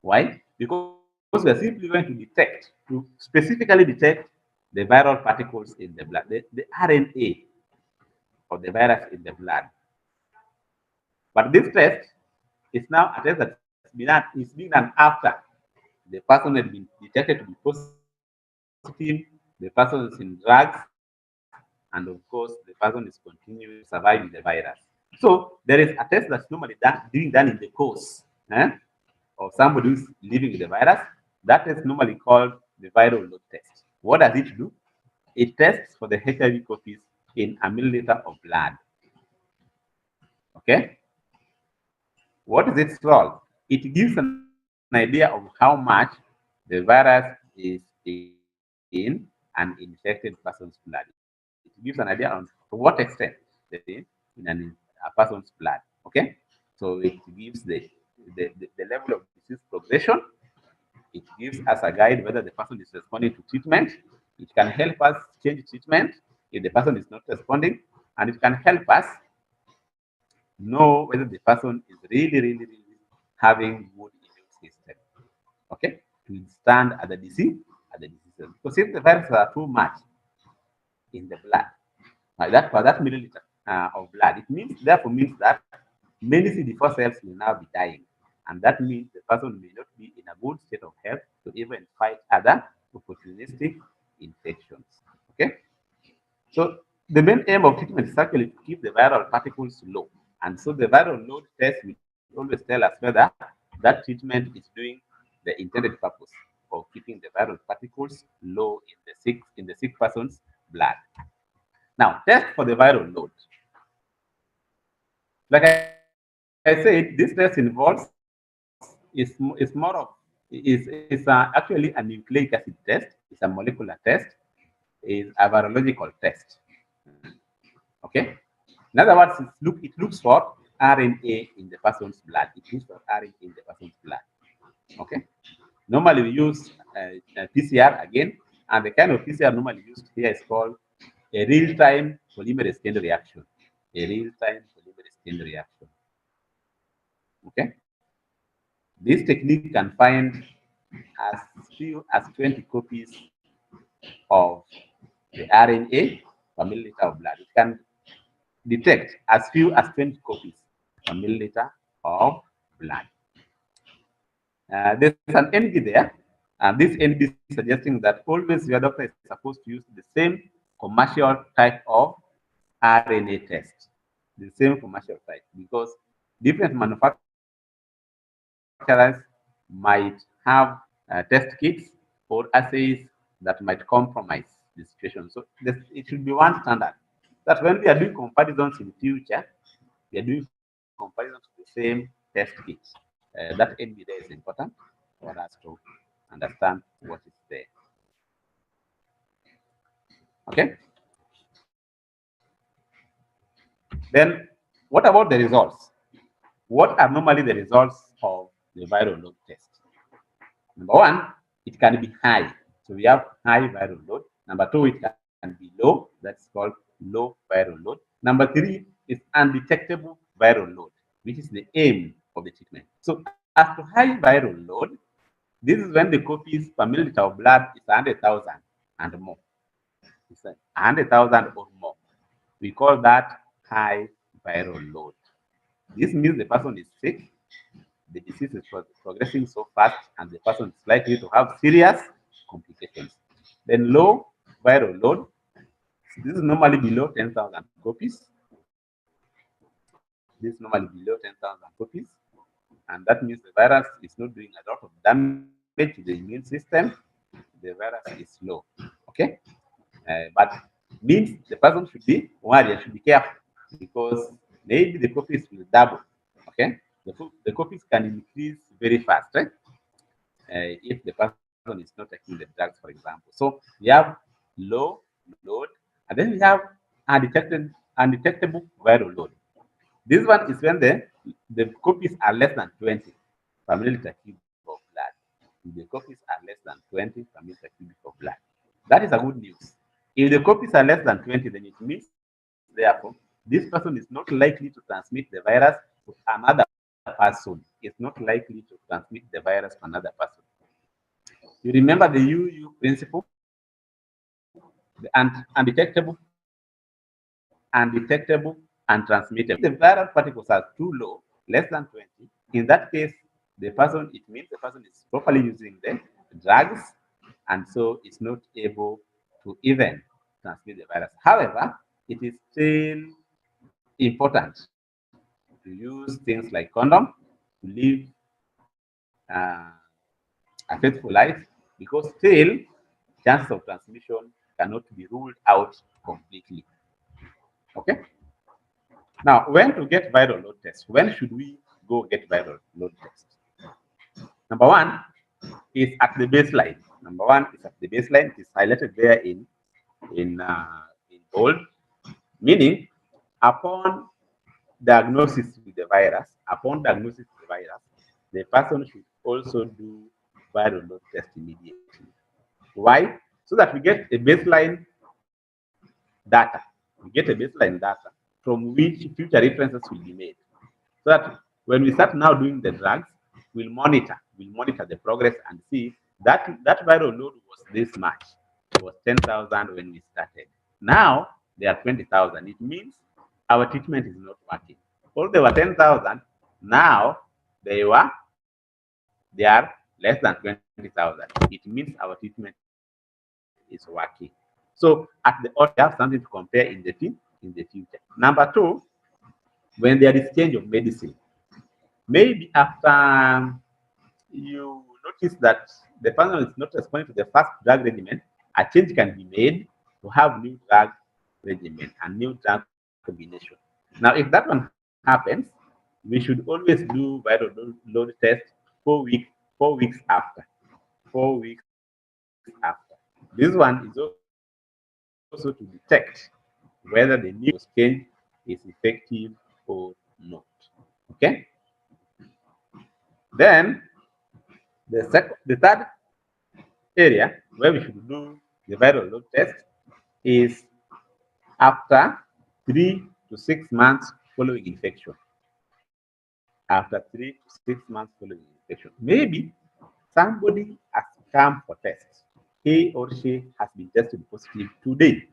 Why? Because we are simply going to detect, to specifically detect the viral particles in the blood, the RNA of the virus in the blood. But this test is now a test that's is being done after the person has been detected to be positive, the person is in drugs, and of course, the person is continuing to survive with the virus. So there is a test that's normally being done in the course of somebody who's living with the virus. That is normally called the viral load test. What does it do? It tests for the HIV copies in a milliliter of blood. Okay? What is its role? It gives an idea of how much the virus is in an infected person's blood. It gives an idea on to what extent the virus is in a person's blood. Okay? So it gives the level of disease progression. It gives us a guide whether the person is responding to treatment. It can help us change treatment if the person is not responding. And it can help us know whether the person is really having good immune system. Okay, to withstand other diseases. Because if the viruses are too much in the blood, that for that milliliter of blood, it means therefore means that many CD4 cells will now be dying, and that means the person may not be in a good state of health to even fight other opportunistic infections. Okay, so the main aim of treatment is actually to keep the viral particles low. And so the viral load test will always tell us whether that treatment is doing the intended purpose of keeping the viral particles low in the sick person's blood. Now, test for the viral load. Like I said, this test involves is actually a nucleic acid test. It's a molecular test. Is a virological test. Okay. In other words, it looks for RNA in the person's blood. It looks for RNA in the person's blood. Okay. Normally we use PCR again, and the kind of PCR normally used here is called a real-time polymerase chain reaction. A real-time polymerase chain reaction. Okay. This technique can find as few as 20 copies of the RNA per milliliter of blood. It can detect as few as 20 copies per milliliter of blood. There's an NB there, and this NB is suggesting that always your doctor is supposed to use the same commercial type of RNA test, the same commercial type, because different manufacturers might have test kits or assays that might compromise the situation. So it should be one standard that when we are doing comparisons in future, we are doing comparisons to the same test kits. That NB there is important for us to understand what is there. Okay. Then what about the results? What are normally the results of the viral load test? Number one, it can be high. So we have high viral load. Number two, it can be low. That's called low viral load. Number three is undetectable viral load, which is the aim of the treatment. So as to high viral load, this is when the copies per milliliter of blood is 100,000 and more. It's 100,000 or more. We call that high viral load. This means the person is sick, the disease is progressing so fast, and the person is likely to have serious complications. Then low viral load, this is normally below 10,000 copies. This is normally below 10,000 copies, and that means the virus is not doing a lot of damage to the immune system. The virus is low. Okay, but means the person should be worried, should be careful, because maybe the copies will double. Okay, the copies can increase very fast, right? If the person is not taking the drugs, for example. So we have low load, and then we have undetectable viral load. This one is when the copies are less than 20 per milliliter cube of blood. If the copies are less than 20 per milliliter cube of blood. That is a good news. If the copies are less than 20, then it means, therefore, this person is not likely to transmit the virus to another person. It's not likely to transmit the virus to another person. You remember the UU principle, the undetectable, and transmittable. If the viral particles are too low, less than 20, in that case, it means the person is properly using the drugs, and so it's not able to even transmit the virus. However, it is still important to use things like condom, to live uh, a faithful life, because still chances of transmission cannot be ruled out completely. Okay. Now, when to get viral load test? When should we go get viral load test? Number one is at the baseline. Number one is at the baseline. It is highlighted there in bold, meaning upon diagnosis with the virus, the person should also do viral load test immediately. Why? So that we get a baseline data. We get a baseline data from which future references will be made. So that when we start now doing the drugs, we'll monitor the progress and see that viral load was this much. It was 10,000 when we started. Now they are 20,000. It means our treatment is not working. All they were 10,000, now they are less than 20,000. It means our treatment is working. So at the order, we have something to compare in the future. Number two, when there is change of medicine, maybe after you notice that the person is not responding to the first drug regimen, a change can be made to have new drug regimen and new drug combination. Now, if that one happens, we should always do viral load test 4 weeks after. 4 weeks after. This one is also to detect whether the new change is effective or not. Okay. Then the third area where we should do the viral load test is after 3 to 6 months following infection. After 3 to 6 months following infection. Maybe somebody has come for tests. He or she has been tested positive today.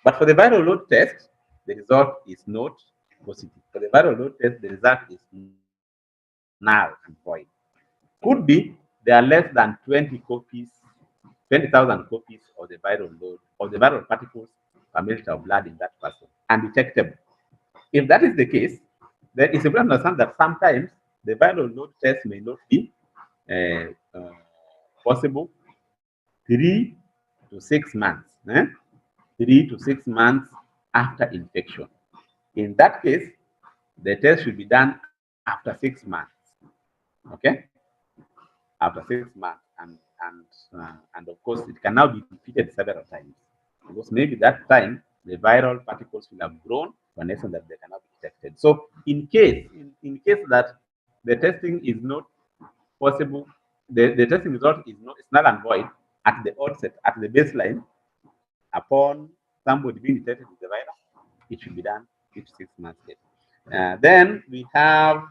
But for the viral load test, the result is not positive. For the viral load test, the result is null and void. Could be there are less than 20,000 copies of the viral load of the viral particles per milliliter of blood in that person, undetectable. If that is the case, then it's important to understand that sometimes the viral load test may not be uh, uh, possible 3 to 6 months. 3 to 6 months after infection. In that case, the test should be done after 6 months. Okay? After 6 months. And and of course, it can now be repeated several times because maybe that time the viral particles will have grown to an extent that they cannot be detected. So, in case that the testing is not possible, the testing result is null and void at the outset, at the baseline, upon somebody being detected with the virus, it should be done 6 months later. Then we have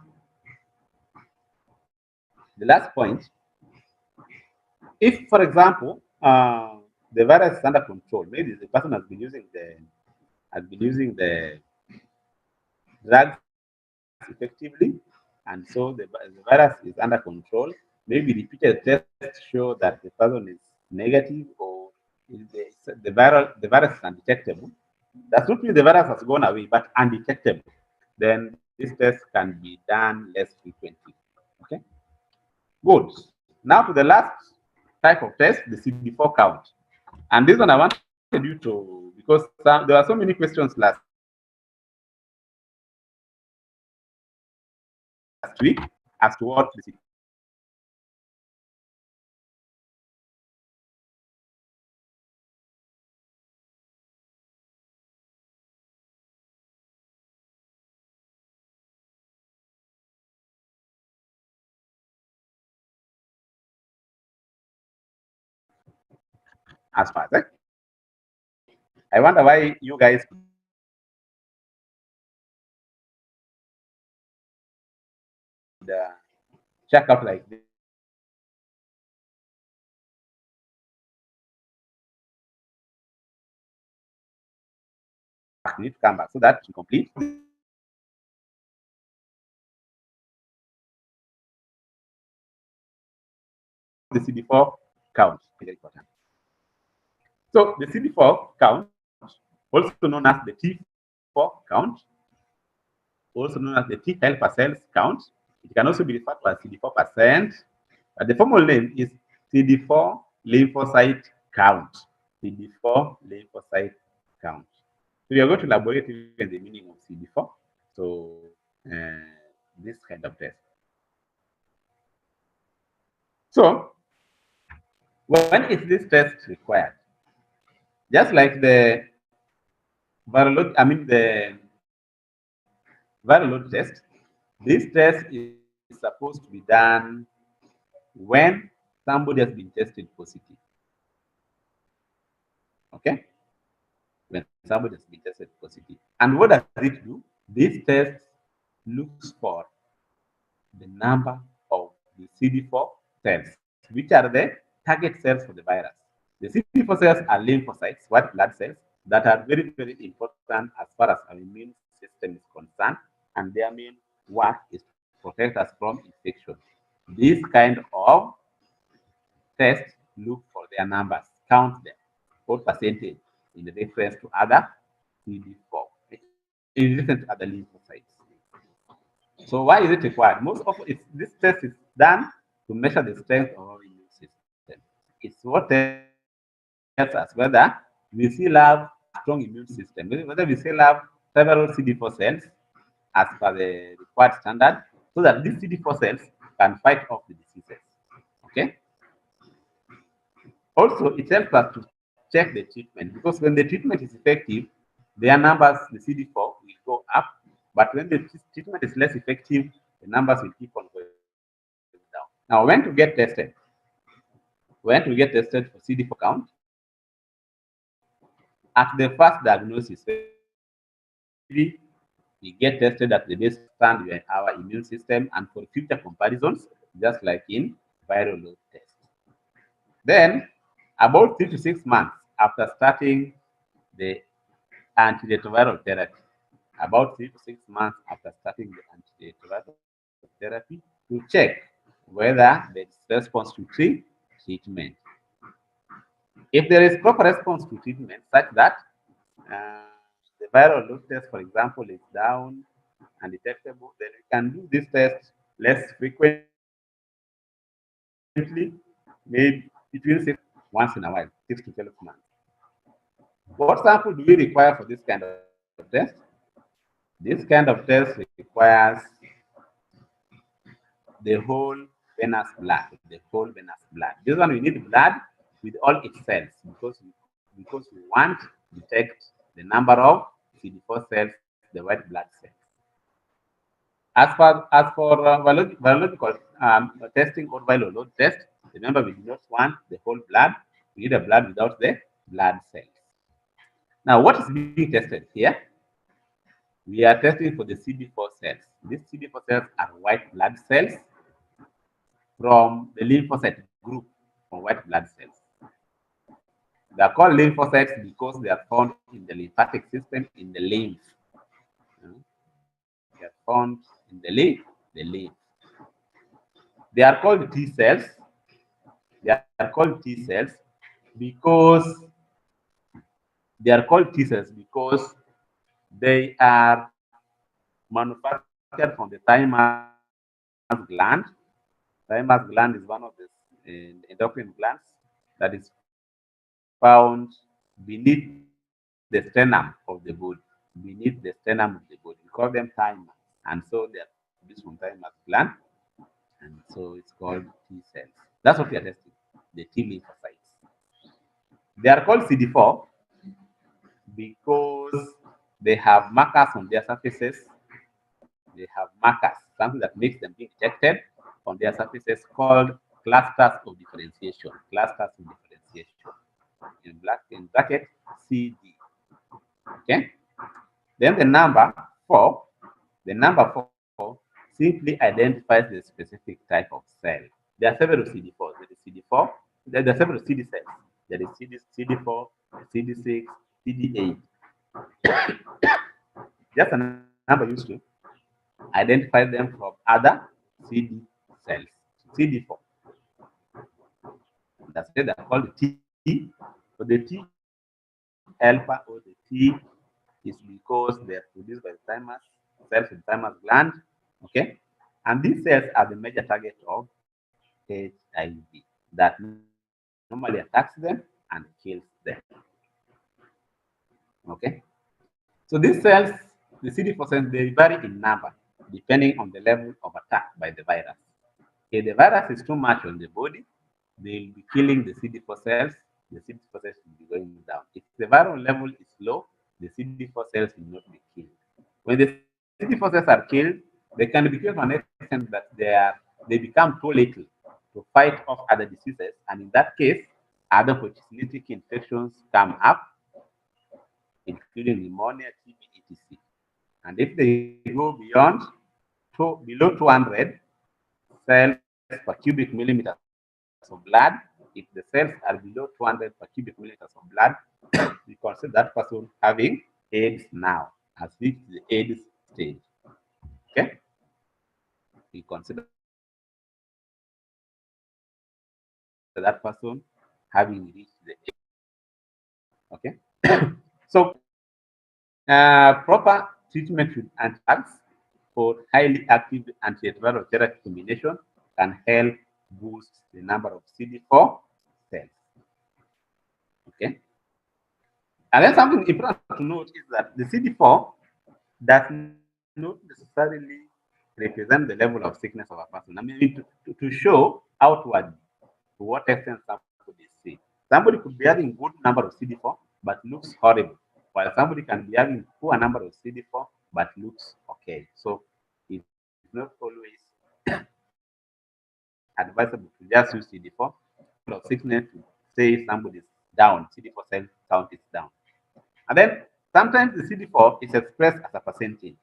the last point. If, for example, the virus is under control, maybe the person has been using the drugs effectively, and so the virus is under control. Maybe repeated tests show that the person is negative, or the virus is undetectable. That's not mean the virus has gone away, but undetectable. Then this test can be done less frequently. Okay, good. Now to the last type of test, the CD4 count. And this one I wanted you to, because there are so many questions last week as to what the as far as I wonder why you guys check up like this. You need to come back so that you complete the CD4 count. Very important. So the CD4 count, also known as the T4 count, also known as the T helper cells count. It can also be referred to as CD4%. The formal name is CD4 lymphocyte count. CD4 lymphocyte count. So we are going to elaborate even the meaning of CD4. So this kind of test. So when is this test required? Just like the the viral load test, this test is supposed to be done when somebody has been tested positive. Okay? When somebody has been tested positive. And what does it do? This test looks for the number of the CD4 cells, which are the target cells for the virus. The CD4 cells are lymphocytes, white blood cells, that are very, very important as far as our immune system is concerned, and their main work is to protect us from infection. This kind of test look for their numbers, count them, what percentage in reference to other CD4, in addition to other lymphocytes. So why is it required? Most often, this test is done to measure the strength of our immune system. It's what tells us whether we still have a strong immune system, whether we still have several CD4 cells as per the required standard, so that these CD4 cells can fight off the diseases. Okay. Also, it helps us to check the treatment, because when the treatment is effective, their numbers, the CD4, will go up. But when the treatment is less effective, the numbers will keep on going down. Now, when to get tested? When to get tested for CD4 count? At the first diagnosis, we get tested at the base stand in our immune system, and for future comparisons, just like in viral load test. Then, about 3 to 6 months after starting the antiretroviral therapy, about 3 to 6 months after starting the antiretroviral therapy, to check whether there is response to treatment. If there is proper response to treatment, such that the viral load test, for example, is down and detectable, then we can do this test less frequently, maybe between 6 once in a while, 6 to 12 months. What sample do we require for this kind of test? This kind of test requires the whole venous blood, the whole venous blood. This one we need blood with all its cells because we want to detect the number of CD4 cells, the white blood cells. As for biological testing or viral load test, remember we do not want the whole blood. We need a blood without the blood cells. Now, what is being tested here? We are testing for the CD4 cells. These CD4 cells are white blood cells from the lymphocyte group of white blood cells. They are called lymphocytes because they are found in the lymphatic system in the lymph. They are found in the lymph. They are called T cells. They are called T cells because they are manufactured from the thymus gland. Thymus gland is one of the endocrine glands that is found beneath the sternum of the body. Beneath the sternum of the body, we call them thymus, and so they are produced from thymus gland, and so it's called T cells. That's what we are testing. The T lymphocytes. They are called CD4 because they have markers on their surfaces. They have markers, something that makes them be detected on their surfaces called clusters of differentiation. Clusters of differentiation. In bracket CD. Okay. Then the number four simply identifies the specific type of cell. There are several CD4s. There is CD4. There are several CD cells. There is CD4, CD6, CD8. Just a number used to identify them from other CD cells. CD4. That's why they're called T. So the T helper or the T is because they're produced by the thymus cells in the thymus gland. Okay, and these cells are the major target of HIV that normally attacks them and kills them. Okay, so these cells, the CD4 cells, they vary in number depending on the level of attack by the virus. If the virus is too much on the body, they'll be killing the CD4 cells. The CD4 cells will be going down. If the viral level is low, the CD4 cells will not be killed. When the CD4 cells are killed, they can be killed to an extent that they become too little to fight off other diseases, and in that case, other opportunistic infections come up, including pneumonia, TB, etc. And if they go below 200 cells per cubic millimeters of blood, if the cells are below 200 per cubic millimeters of blood, we consider that person having AIDS now, has reached the AIDS stage. Okay? We consider that person having reached the AIDS stage. Okay? So, proper treatment with antibiotics or highly active antiretroviral therapy combination can help boost the number of CD4 cells. Okay. And then something important to note is that the CD4 does not necessarily represent the level of sickness of a person. I mean, to show outward to what extent somebody is sick. Somebody could be having good number of CD4 but looks horrible, while somebody can be having poor number of CD4 but looks okay. So it's not always advisable to just use CD4 of sickness to say somebody's down, CD4 cell count is down. And then sometimes the CD4 is expressed as a percentage.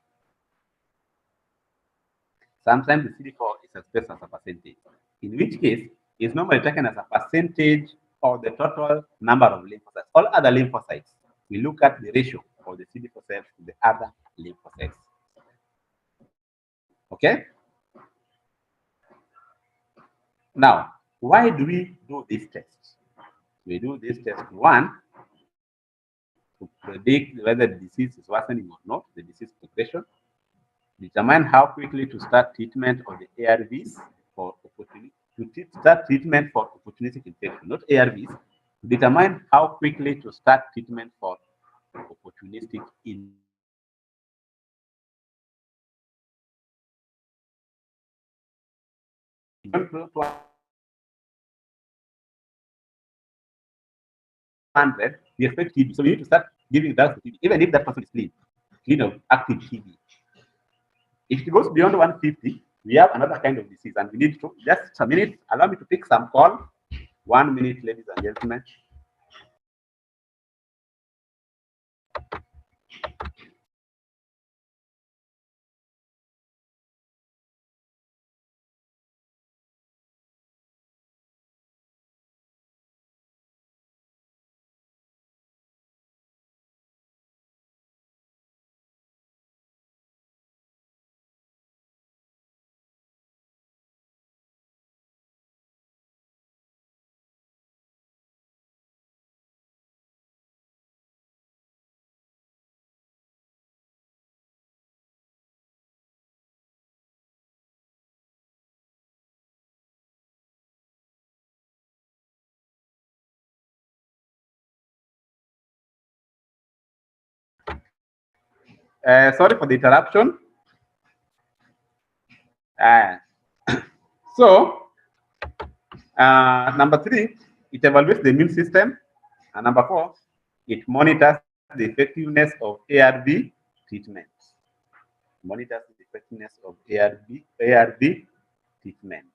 Sometimes the CD4 is expressed as a percentage, in which case is normally taken as a percentage of the total number of lymphocytes. All other lymphocytes, we look at the ratio of the CD4 cells to the other lymphocytes. Okay? Now, why do we do this test? We do this test, one, to predict whether the disease is worsening or not, the disease progression, determine how quickly to start treatment of the ARVs for start treatment for opportunistic infection, not ARVs, to determine how quickly to start treatment for opportunistic infection. don't go to 100, we expect TB. So we need to start giving drugs to TB, even if that person is clean of active TB. If it goes beyond 150, we have another kind of disease, and we need to just a minute. Allow me to pick some call. 1 minute, ladies and gentlemen. Sorry for the interruption. Uh, so, number 3, it evaluates the immune system. And number 4, it monitors the effectiveness of ARV treatment. Monitors the effectiveness of ARV treatment.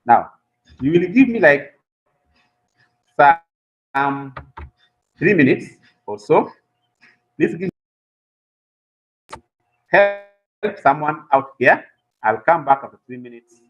Now, you will give me like some 3 minutes or so. Please give help someone out here. I'll come back after 3 minutes.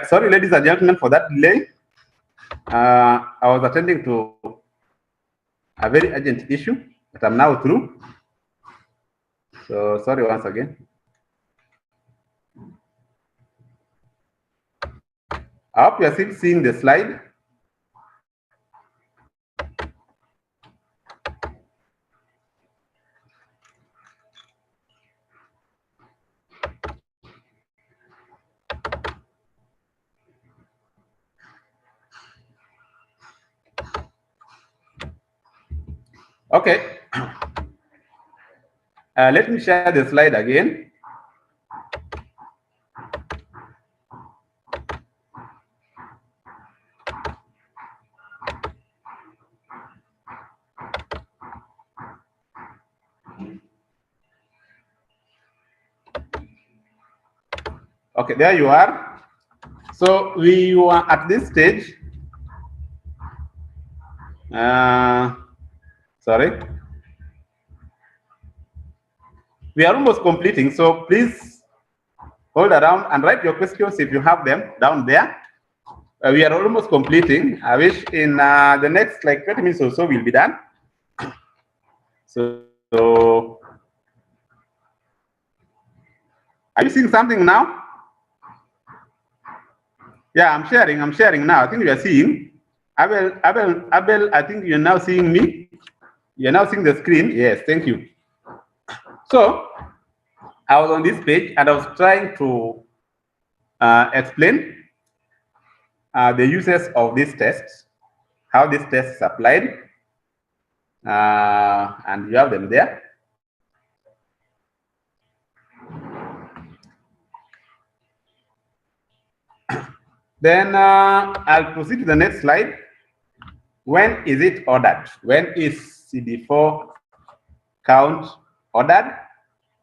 Sorry, ladies and gentlemen, for that delay. I was attending to a very urgent issue, but I'm now through. So sorry once again. I hope you are still seeing the slide. Okay. Let me share the slide again. Okay, there you are. So we are at this stage. Sorry. We are almost completing, so please hold around and write your questions if you have them down there. We are almost completing. I wish in the next like 30 minutes or so we'll be done. So are you seeing something now? Yeah, I'm sharing now. I think you are seeing. Abel, I think you're now seeing me. You're now seeing the screen. Yes, thank you. So I was on this page and I was trying to explain the uses of this test, how this test is applied, and you have them there. Then I'll proceed to the next slide. When is it ordered? When is CD4 count ordered?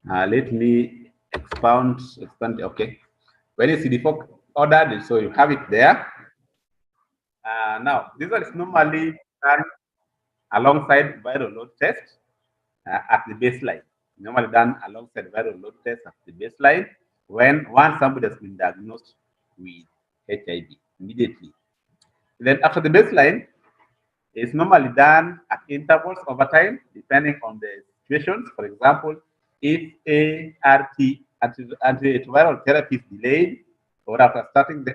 Let me expand. Okay. When is CD4 ordered? So you have it there. Now, this one is normally done alongside viral load test at the baseline. Normally done alongside viral load test at the baseline when once somebody has been diagnosed with HIV immediately. Then after the baseline, it's normally done at intervals over time, depending on the situations. For example, if antiretroviral therapy is delayed, or after starting the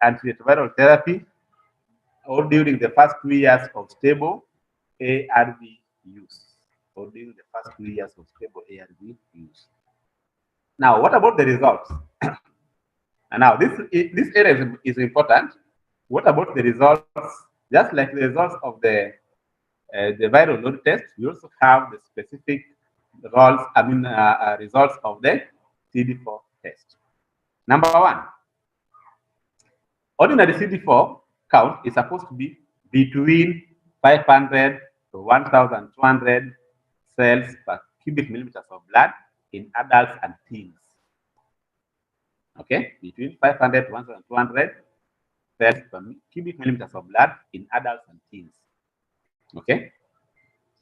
antiretroviral therapy, or during the first 2 years of stable ARV use, or during the first 2 years of stable ARV use. Now, what about the results? And now, this area is important. What about the results? Just like the results of the viral load test, we also have the specific results of the CD4 test. Number one, ordinary CD4 count is supposed to be between 500 to 1,200 cells per cubic millimeters of blood in adults and teens. Okay, between 500 to 1,200 cells per cubic millimeters of blood in adults and teens. Okay,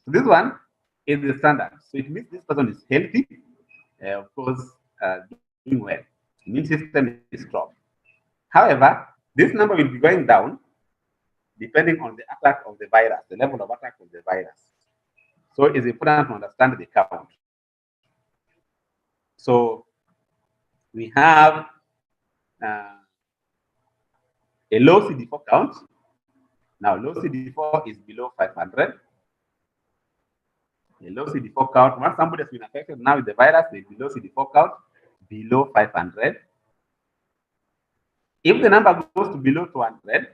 so this one is the standard. So it means this person is healthy, of course, doing well. Immune system is strong. However, this number will be going down depending on the attack of the virus, the level of attack of the virus. So it's important to understand the count. So we have a low CD4 count. Now, low CD4 is below 500. A low CD4 count, once somebody has been affected now with the virus, the low CD4 count below 500. If the number goes to below 200,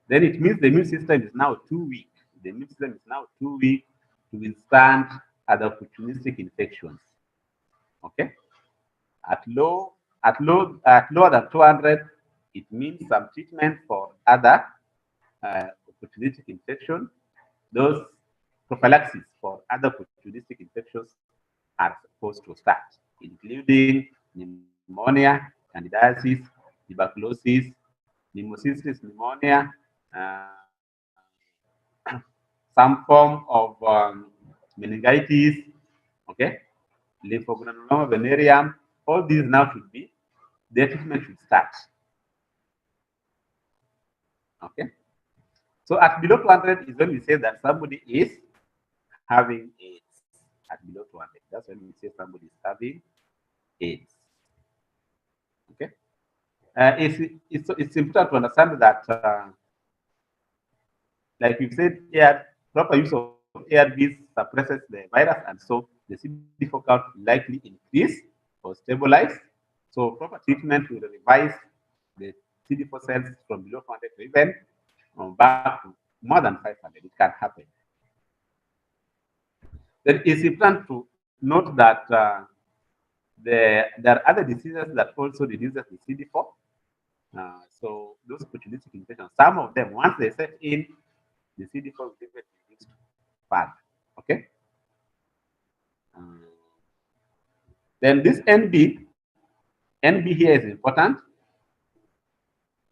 then it means the immune system is now too weak. The immune system is now too weak to withstand other opportunistic infections. Okay. At lower than 200, it means some treatment for other opportunistic infection. Those prophylaxis for other opportunistic infections are supposed to start, including pneumonia, candidiasis, tuberculosis, pneumocystis pneumonia, some form of meningitis, okay, lymphogranuloma venereum. All these now should be, their treatment should start. Okay. So at below 200 is when we say that somebody is having AIDS. At below 200, that's when we say somebody is having AIDS. Okay. It's important to understand that, like we've said, proper use of ARVs suppresses the virus, and so the CD4 count will likely increase or stabilize. So proper treatment will revise the CD4 cells from below 400 to even back to more than 500. It can happen. Then it's important to note that there are other diseases that also reduces the CD4. So those opportunistic infections, some of them, once they set in, the CD4 will get reduced fast. Okay. Um, then this NB here is important.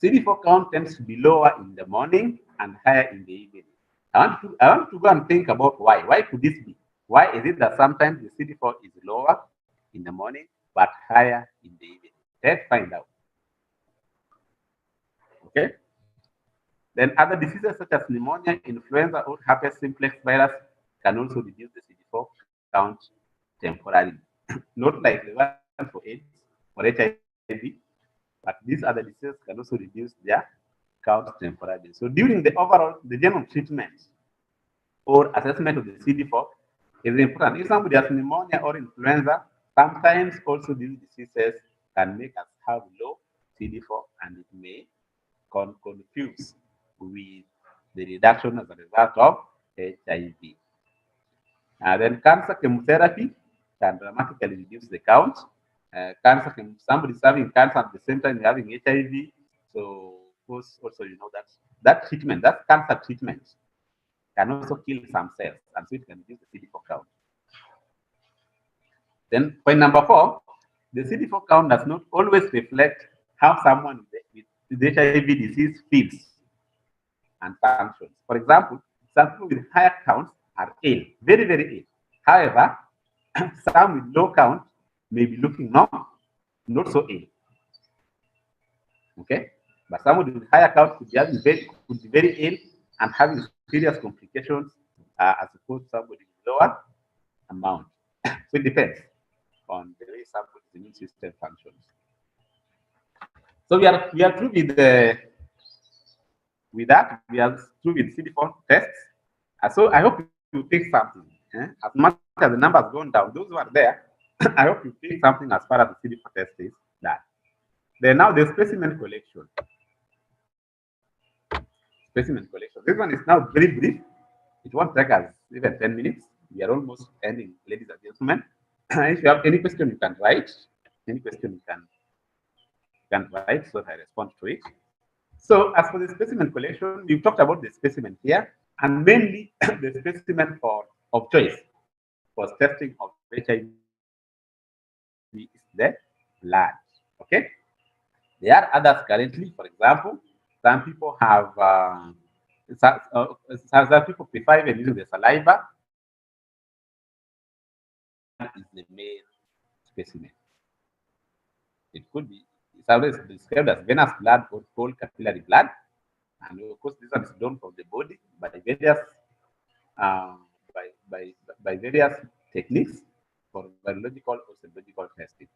CD4 count tends to be lower in the morning and higher in the evening. I want to go and think about why. Why could this be? Why is it that sometimes the CD4 is lower in the morning but higher in the evening? Let's find out. Okay. Then other diseases such as pneumonia, influenza, or herpes simplex virus can also reduce the CD4 count temporarily. Not like the one for AIDS or HIV, but these other diseases can also reduce their count temporarily. So during the general treatment or assessment of the CD4 is important. If somebody has pneumonia or influenza, sometimes also these diseases can make us have low CD4, and it may confuse with the reduction as a result of HIV. Then cancer chemotherapy can dramatically reduce the count. Somebody's having cancer at the same time having HIV. So also you know that treatment, that cancer treatment, can also kill some cells, and so it can reduce the CD4 count. Then point number 4, the CD4 count does not always reflect how someone with HIV disease feels and functions. For example, some people with higher counts are ill, very, very ill. However, some with low count may be looking normal, not so ill. Okay? But someone with higher count could be very ill and having serious complications as opposed to somebody with lower amount. So it depends on the way somebody's immune system functions. So we are through with that. We are through with CD4 tests. So I hope you pick something. As much as the numbers gone down, those who are there, I hope you pick something as far as the CD4 test is that. Then now the specimen collection. Specimen collection. This one is now very brief. It won't take us even 10 minutes. We are almost ending, ladies and gentlemen. If you have any question, you can write. Any question you can write so that I respond to it. So as for the specimen collection, we've talked about the specimen here, and mainly the specimen of choice for testing of HIV is the blood. Okay. There are others currently. For example, some people have some people prefer even using the saliva. Is the main specimen. It could be, it's always described as venous blood or cold capillary blood. And of course, this one is done from the body by various uh, by various techniques for biological or serological testing.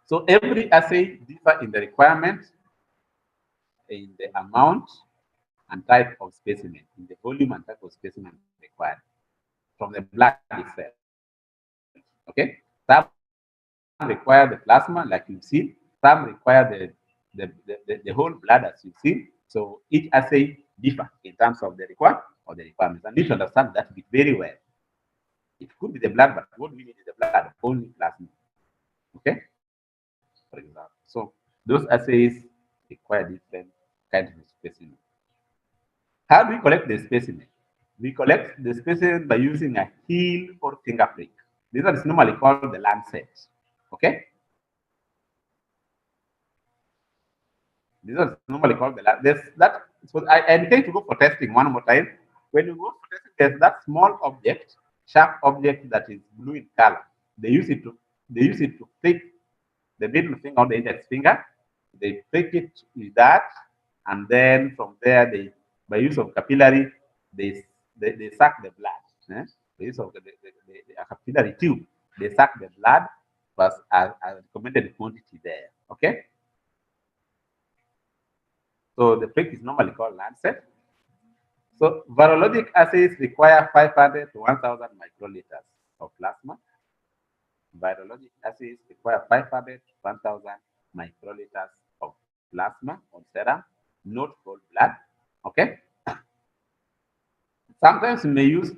So every assay differs in the requirement, in the amount and type of specimen, in the volume and type of specimen required from the blood itself. Okay, some require the plasma, like you've seen. Some require the whole blood, as you've seen. So each assay differ in terms of the requirements. And you need to understand that bit very well. It could be the blood, but what we need is the blood, only plasma. Okay, for example. So those assays require different kinds of specimen. How do we collect the specimen? We collect the specimen by using a heel or finger prick. This one is normally called the lancet. Okay? This is normally called the lancet. So I intend to go for testing one more time. When you go for testing, there's that small object, sharp object that is blue in color. They use it to prick the middle finger or the index finger They prick it with that, and then from there, they by use of capillary, they suck the blood. Eh? By use of the capillary tube, they suck the blood, plus a recommended quantity there. Okay. So the prick is normally called lancet. So virologic assays require 500 to 1,000 microliters of plasma. Virologic assays require 500 to 1,000 microliters of plasma or serum, not whole blood. Okay. Sometimes we may use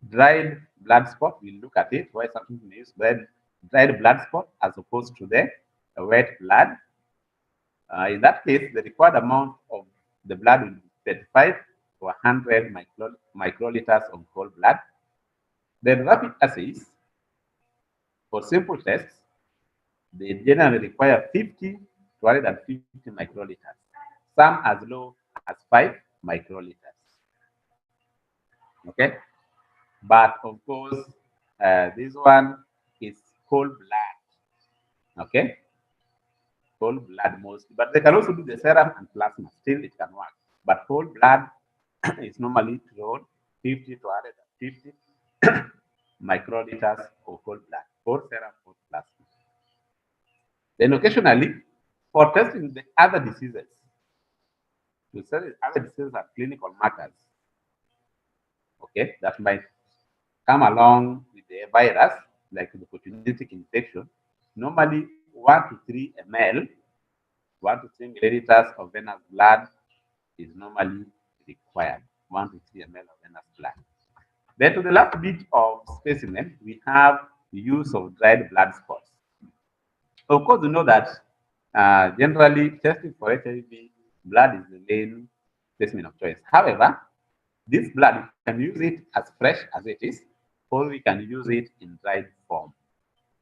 dried blood spot. We'll look at it. Why sometimes we may use dried blood spot as opposed to the wet blood. In that case, the required amount of the blood will be 35 to 100 microliters of whole blood. Then rapid assays for simple tests, they generally require 50 to 150 microliters, some as low as 5 microliters. Okay, but of course, this one is whole blood. Okay, whole blood mostly, but they can also do the serum and plasma. Still, it can work. But whole blood is normally drawn 50 to 150 microliters of whole blood, or serum or plasma. Then occasionally, for testing the other diseases, to study other diseases and clinical markers, okay, that might come along with the virus, like the opportunistic infection, normally 1 to 3 ml, 1 to 3 milliliters of venous blood is normally required, 1 to 3 ml of venous blood. Then to the last bit of specimen, we have the use of dried blood spots. Of course, you know that generally testing for HIV, blood is the main specimen of choice. However, this blood, we can use it as fresh as it is, or we can use it in dried form.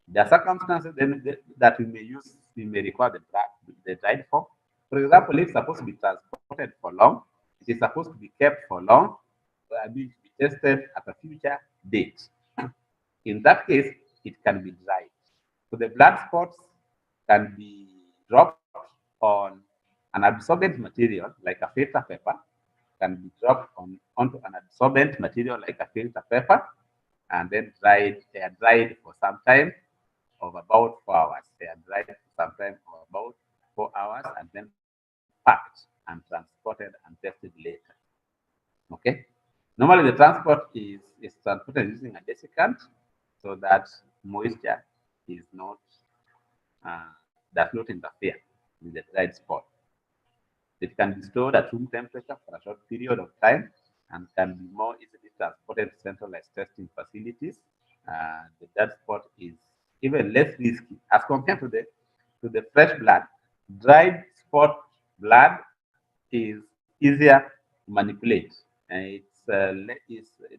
There are circumstances then that we may require the dried form. For example, if it's supposed to be transported for long, it is supposed to be kept for long, to be tested at a future date. In that case, it can be dried. So the blood spots can be dropped on an absorbent material like a filter paper, can be dropped onto an absorbent material like a filter paper, and then dried. They are dried for some time of about 4 hours. They are dried for some time of about 4 hours, and then packed and transported and tested later. Okay. Normally, the transport is transported using a desiccant, so that moisture is not does not interfere with the dried spot. It can be stored at room temperature for a short period of time and can be more easily transported to centralized testing facilities. The dried spot is even less risky as compared to the fresh blood. Dried spot blood is easier to manipulate. It's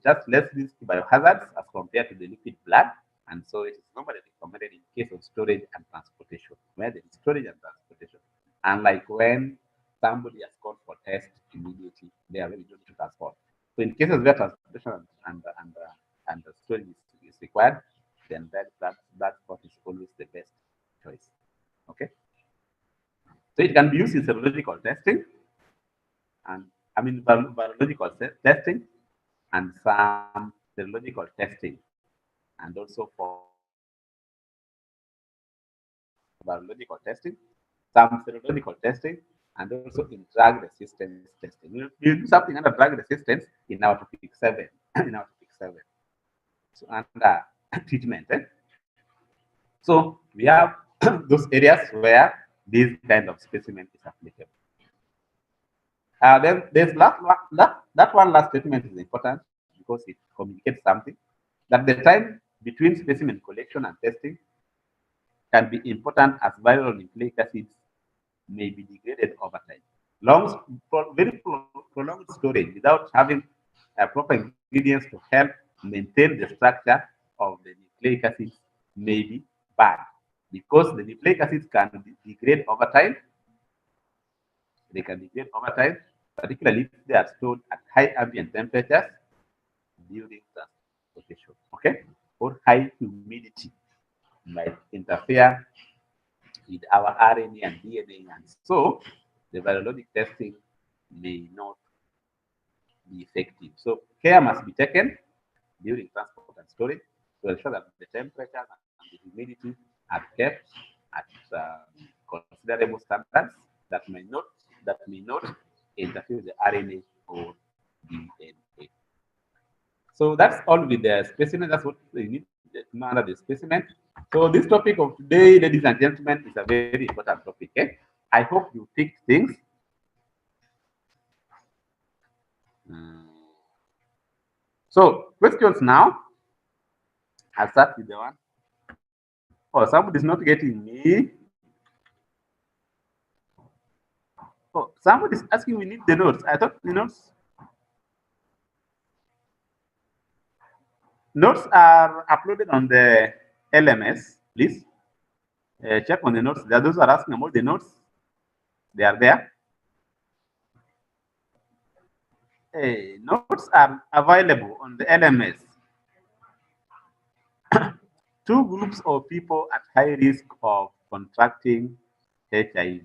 just less risky biohazards as compared to the liquid blood, and so it is normally recommended in case of storage and transportation, where there is storage and transportation. Unlike when somebody has gone for test immediately, they are ready to transport. So in cases where transportation and storage is required, then that spot is always the best choice. Okay. So it can be used in serological testing, and I mean virological testing, and some serological testing, and also for virological testing, some serological testing, and also in drug resistance testing. We'll do something under drug resistance in our topic 7. In our topic 7. So under treatment. So we have those areas where this kind of specimen is applicable. Then there's that one last statement is important because it communicates something, that the time between specimen collection and testing can be important as viral nucleic acids may be degraded over time. Very prolonged storage without having proper ingredients to help maintain the structure of the nucleic acids may be bad, because the nucleic acids can degrade over time. They can degrade over time, particularly if they are stored at high ambient temperatures during transportation, okay, or high humidity might interfere with our RNA and DNA. And so the virologic testing may not be effective. So care must be taken during transport and storage to ensure that the temperature and the humidity are kept at considerable standards that may not interfere with the RNA or DNA. So that's all with the specimen. That's what we need to know under the specimen. So this topic of today, ladies and gentlemen, is a very important topic. Eh? I hope you picked things. Mm. So questions now. I'll start with the one. Oh, somebody's not getting me. Oh, somebody's asking we need the notes. I thought the notes are uploaded on the LMS. Please check on the notes. There are those who are asking about the notes. They are there. Notes are available on the LMS. Two groups of people at high risk of contracting HIV.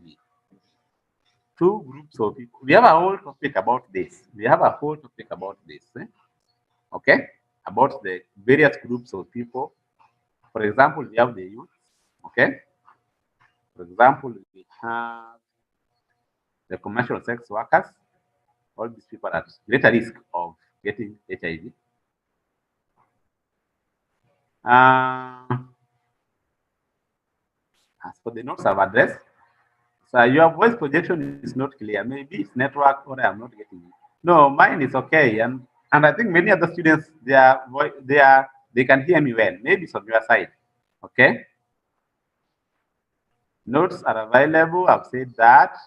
Two groups of people. We have a whole topic about this. Okay, about the various groups of people. For example, we have the youth. Okay, for example, we have the commercial sex workers. All these people are at greater risk of getting HIV. Uh, as for the notes I've addressed, so your voice projection is not clear. Maybe it's network or I'm not getting it. No, mine is okay, and I think many other students they can hear me well. Maybe it's on your side. Okay. Notes are available. I've said that.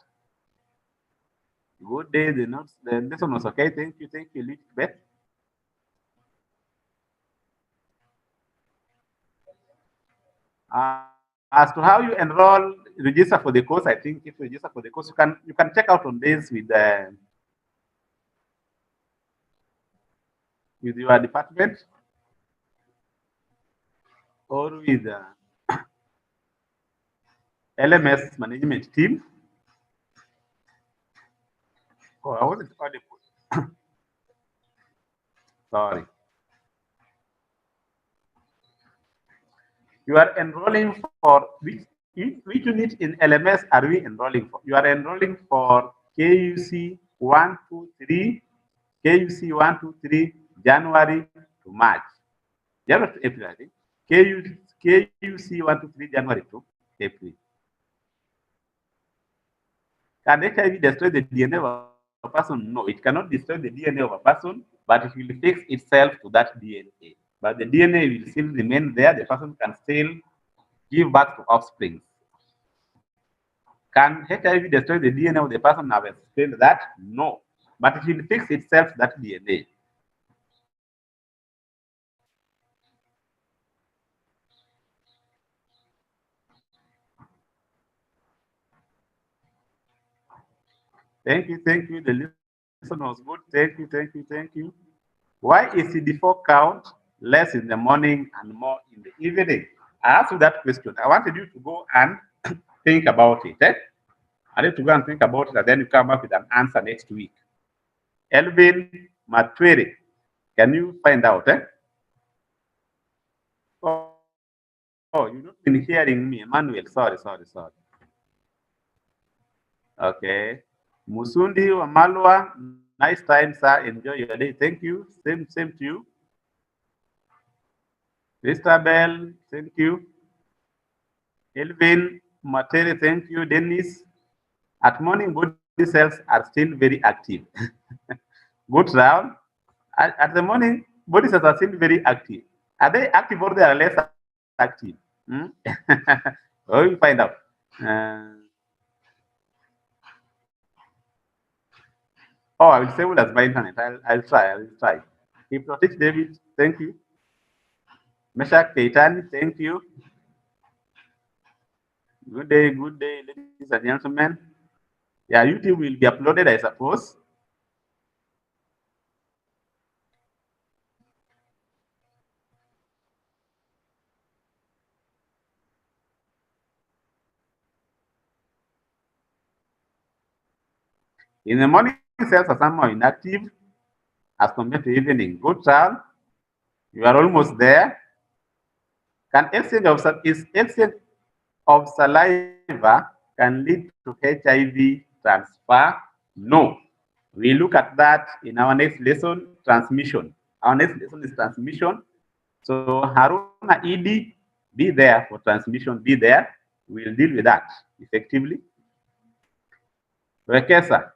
Good day. The notes. The lesson was okay. Thank you. Thank you, Elizabeth. As to how you enroll, register for the course, I think if you register for the course, you can check out on this with your department or with LMS management team. Oh, I wasn't audible. Sorry. You are enrolling for which unit in LMS are we enrolling for? You are enrolling for KUC 123, KUC 123 January to March. January to April, I think. KUC 123 January to April. Can HIV destroy the DNA of a person? No, it cannot destroy the DNA of a person, but it will fix itself to that DNA. But the DNA will still remain there. The person can still give birth to offspring. Can HIV destroy the DNA of the person? I've explained that. No, but it will fix itself to that DNA. Thank you, thank you. The lesson was good. Thank you, thank you, thank you. Why is CD4 count less in the morning and more in the evening? I asked you that question. I wanted you to go and think about it. Eh? I need to go and think about it, and then you come up with an answer next week. Elvin Matwere, can you find out? Eh? Oh, you've not been hearing me, Emmanuel. Sorry. Okay. Musundi Wamalwa, nice time, sir. Enjoy your day. Thank you. Same to you. Christabel, thank you. Elvin Materi, thank you. Dennis, at morning, body cells are still very active. Good round. At the morning, body cells are still very active. Are they active or they are less active? Hmm? We'll find out. Oh, I will save it as my internet. I'll try. Hypnotic David, thank you. Meshach Keitani, thank you. Good day, ladies and gentlemen. Yeah, YouTube will be uploaded, I suppose. In the morning, cells are somehow inactive as compared to evening. Good child, you are almost there. Can exchange of saliva can lead to HIV transfer? No. We look at that in our next lesson, transmission. Our next lesson is transmission. So Haruna ED, be there for transmission, be there. We'll deal with that effectively. Rekesa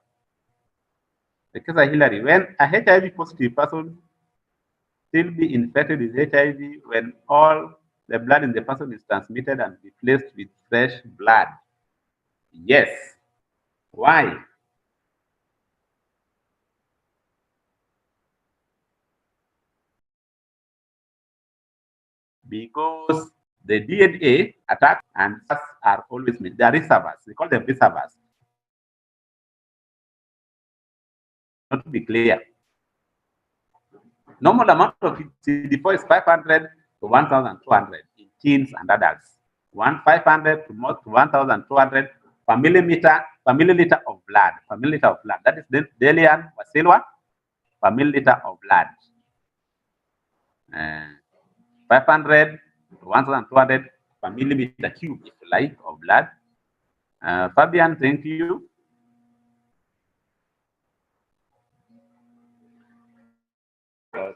Hillary, when a HIV positive person still be infected with HIV when all the blood in the person is transmitted and replaced with fresh blood? Yes. Why? Because the DNA attack and are always made. They are reservoirs. We call them reservoirs. Not to be clear. Normal amount of CD4 is 500 to 1,200 in teens and adults. 500 to 1,200 per milliliter of blood. Per milliliter of blood. That is the Delian Wasilwa per milliliter of blood. 500 to 1,200 per millimeter cube, if you like, of blood. Fabian, thank you.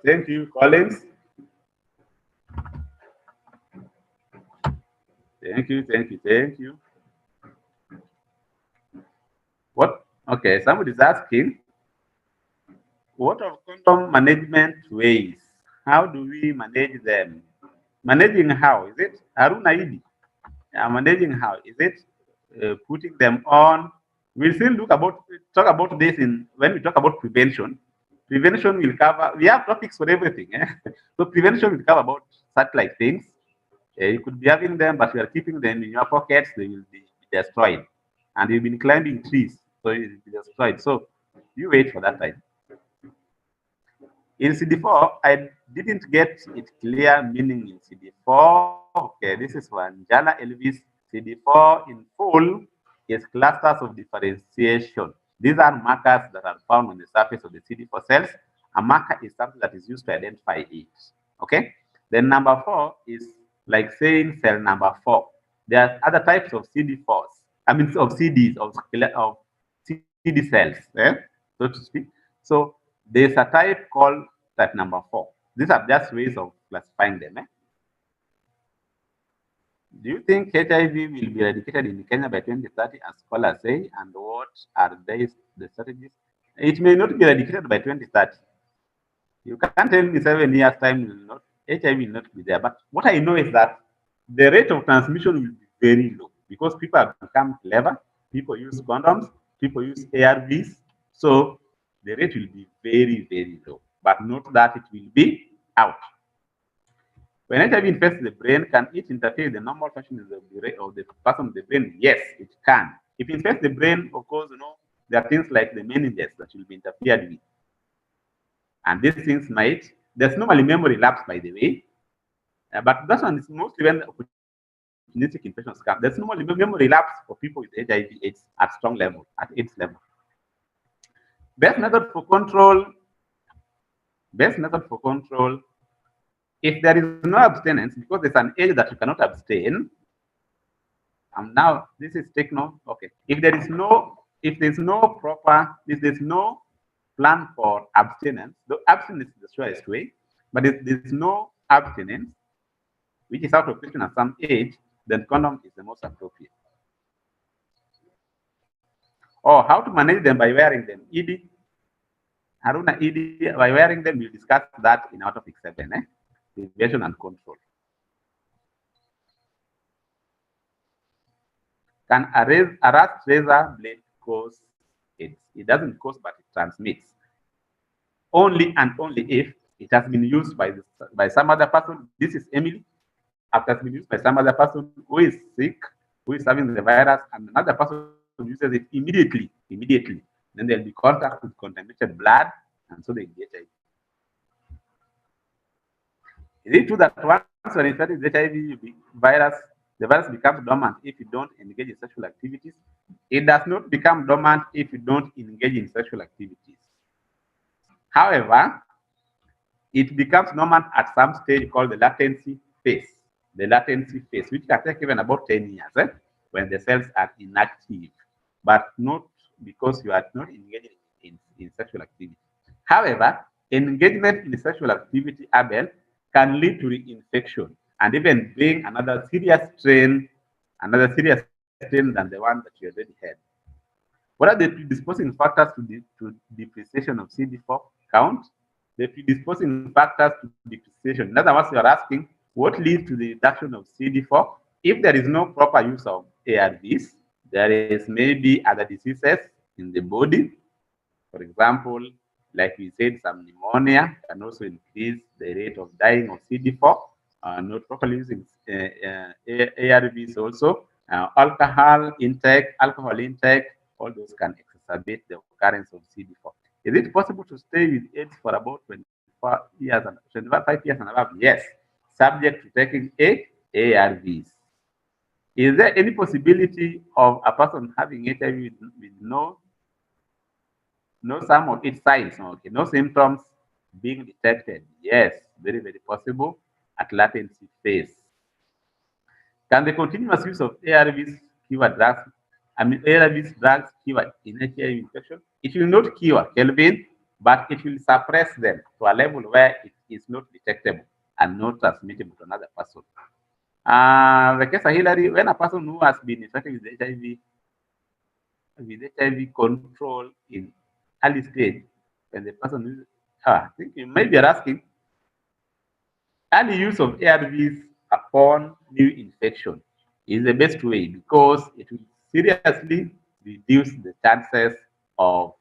Thank you, Collins. Thank you. What? Okay, somebody is asking, what are condom management ways? How do we manage them? Managing how? Is it Haruna Idi? Managing how? Is it putting them on? We'll still talk about this when we talk about prevention. Prevention will cover, we have topics for everything. So prevention will cover about such like things. You could be having them, but you are keeping them in your pockets, they will be destroyed. And you've been climbing trees, so it will be destroyed. So you wait for that time. In CD4, I didn't get it clear meaning in CD4. Okay, this is for Anjala Elvis. CD4 in full is clusters of differentiation. These are markers that are found on the surface of the CD4 cells. A marker is something that is used to identify it. Okay? Then number 4 is like saying cell number 4. There are other types of CD4s, I mean of CDs, of CD cells, so to speak. So there's a type called type number 4. These are just ways of classifying them. Do you think HIV will be eradicated in Kenya by 2030, as scholars say, and what are the strategies? It may not be eradicated by 2030. You can't tell me 7 years time HIV will not be there. But what I know is that the rate of transmission will be very low because people have become clever. People use condoms. People use ARVs. So the rate will be very, very low. But not that it will be out. When HIV infects the brain, can it interfere with the normal function of the person of the brain? Yes, it can. If it infects the brain, of course, there are things like the meninges that will be interfered with. And these things there's normally memory lapse, by the way, but that one is mostly when opportunistic infections come. There's normally memory lapse for people with HIV/AIDS at strong level, at AIDS level. Best method for control, if there is no abstinence, because there's an age that you cannot abstain. Now this is techno. Okay. If there's no plan for abstinence, the abstinence is the surest way, but if there's no abstinence, which is out of question at some age, then condom is the most appropriate. Or how to manage them by wearing them. Haruna, by wearing them, we'll discuss that in our topic 7, prevention and control. Can a rust razor blade cause AIDS? It doesn't cause, but it transmits. Only and only if it has been used by some other person. This is Emily. After it's been used by some other person who is sick, who is having the virus, and another person uses it immediately. Then there'll be contact with contaminated blood, and so they get HIV. Is it true that once you're infected with HIV virus, The virus becomes dormant if you don't engage in sexual activities. It does not become dormant if you don't engage in sexual activities. However, it becomes dormant at some stage called the latency phase. The latency phase, which can take even about 10 years when the cells are inactive, but not because you are not engaging in sexual activity. However, engagement in sexual activity, Abel, can lead to reinfection and even bring another serious strain than the one that you already had. What are the predisposing factors to depreciation of CD4 count? The predisposing factors to depreciation. In other words, you are asking what leads to the reduction of CD4? If there is no proper use of ARVs, there is maybe other diseases in the body. For example, like we said, some pneumonia can also increase the rate of dying of CD4. Not properly using ARVs also. Alcohol intake, all those can exacerbate the occurrence of CD4. Is it possible to stay with AIDS for about 25 years and above? Yes, subject to taking ARVs. Is there any possibility of a person having HIV with no some of its signs, okay, no symptoms being detected? Yes, very, very possible at latency phase. Can the continuous use of ARVs cure drugs? ARVs drugs cure in HIV infection? It will not cure, Kelvin, but it will suppress them to a level where it is not detectable and not transmittable to another person. The case of Hillary, when a person who has been infected with HIV control in early stage, when the person is, I think you may be asking, early use of ARVs upon new infection is the best way because it will seriously reduce the chances of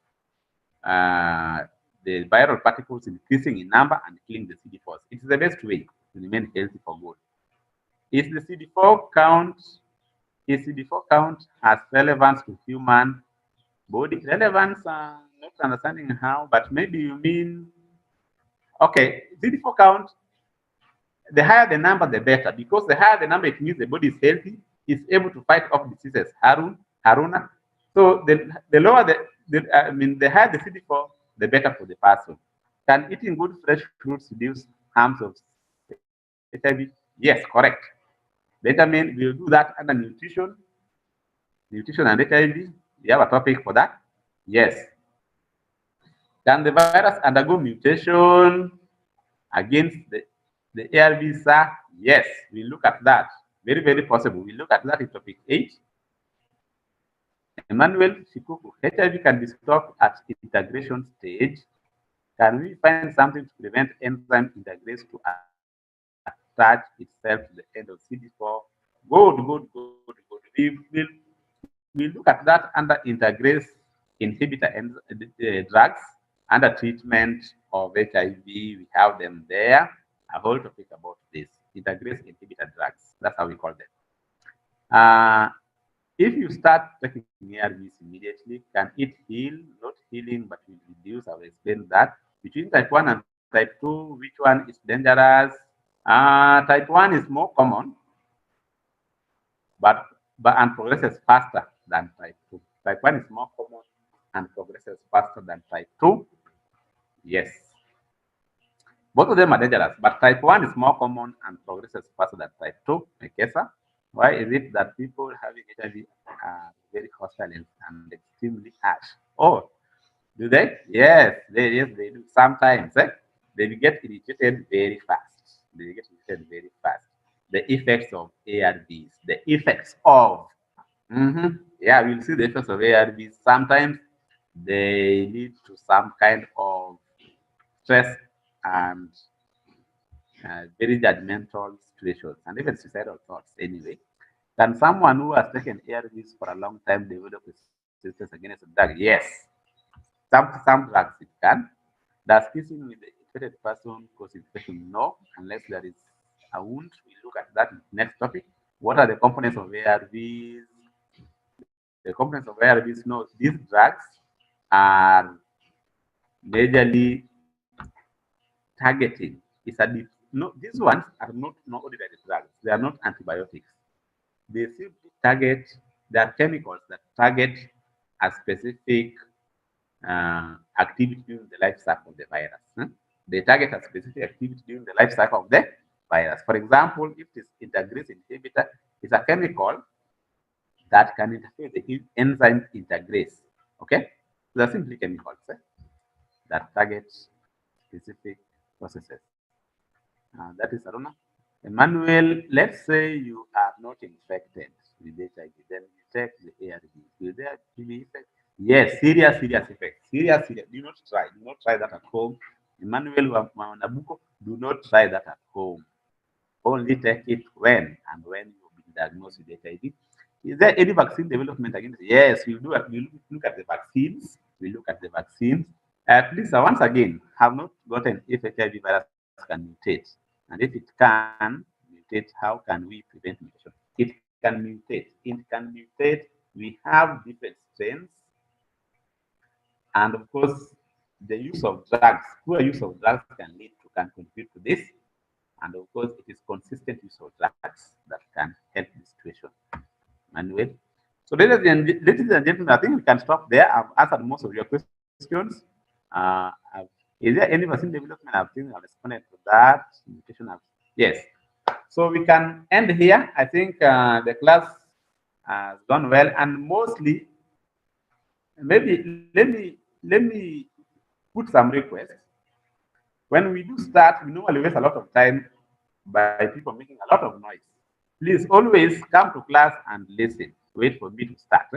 uh, the viral particles increasing in number and killing the CD4s. It's the best way to remain healthy for good. Is the CD4 count, is CD4 count has relevance to human body? Relevance, not understanding how, but maybe you mean, okay, CD4 count, the higher the number, the better, because the higher the number, it means the body is healthy, is able to fight off diseases. Haruna. So the lower the higher the CD4, the better for the person. Can eating good fresh fruits reduce harms of HIV? Yes, correct. Vitamin, we'll do that under nutrition and HIV. We have a topic for that. Yes. Can the virus undergo mutation against the ARV, sir? Yes, we look at that. Very, very possible. We look at that in topic 8. Emmanuel Shikuku, HIV can be stopped at integration stage. Can we find something to prevent enzyme integrase to attach itself to the end of CD4? Good, good, good, good. We look at that under integrase inhibitor drugs, under treatment of HIV. We have them there. A whole topic about this. Integrase inhibitor drugs. That's how we call them. If you start taking ARVs immediately, can it heal? Not healing, but will reduce. I will explain that. Between type 1 and type 2, which one is dangerous? Type 1 is more common, but and progresses faster than type 2. Type 1 is more common and progresses faster than type 2. Yes. Both of them are dangerous, but type 1 is more common and progresses faster than type 2. Okay, sir? Why is it that people having HIV are very hostile and extremely harsh? Oh, do they? Yes, yes, they do. Sometimes they get irritated very fast. They get irritated very fast. The effects of ARVs, the effects of, yeah, we'll see the effects of ARVs. Sometimes they lead to some kind of stress and very judgmental situations and even suicidal thoughts anyway. Can someone who has taken ARVs for a long time develop resistance against a drug? Yes. Some drugs it can. Does kissing with the infected person cause infection? No, unless there is a wound. We look at that next topic. What are the components of ARVs? The components of ARVs, no, these drugs are majorly targeting. It's a no, these ones are not ordinary drugs. They are not antibiotics. they simply target, there are chemicals that target a specific activity during the life cycle of the virus. They target a specific activity during the life cycle of the virus. For example, if this integrase inhibitor is a chemical that can interfere with the enzyme integrase. Okay, so they're simply chemicals that target specific processes. That is Aruna. Emmanuel, let's say you are not infected with HIV, then you take the ARV. Will there be effect? Yes, serious effect. Serious. Do not try. Do not try that at home. Emmanuel Nabuko, do not try that at home. Only take it when you've been diagnosed with HIV. Is there any vaccine development against it? Yes, we do. We look at the vaccines. We look at the vaccines. Please, once again, have not gotten if HIV virus can mutate. And if it can mutate, how can we prevent mutation? It can mutate. It can mutate. We have different strains. And of course, the use of drugs, poor use of drugs can contribute to this. And of course, it is consistent use of drugs that can help the situation. Manuel. So, ladies and gentlemen, I think we can stop there. I've answered most of your questions. Uh, is there any vaccine development? I think I've responded to that. Yes. So we can end here. I think the class has gone well, and mostly, maybe let me put some requests. When we do start, we normally waste a lot of time by people making a lot of noise. Please always come to class and listen. Wait for me to start.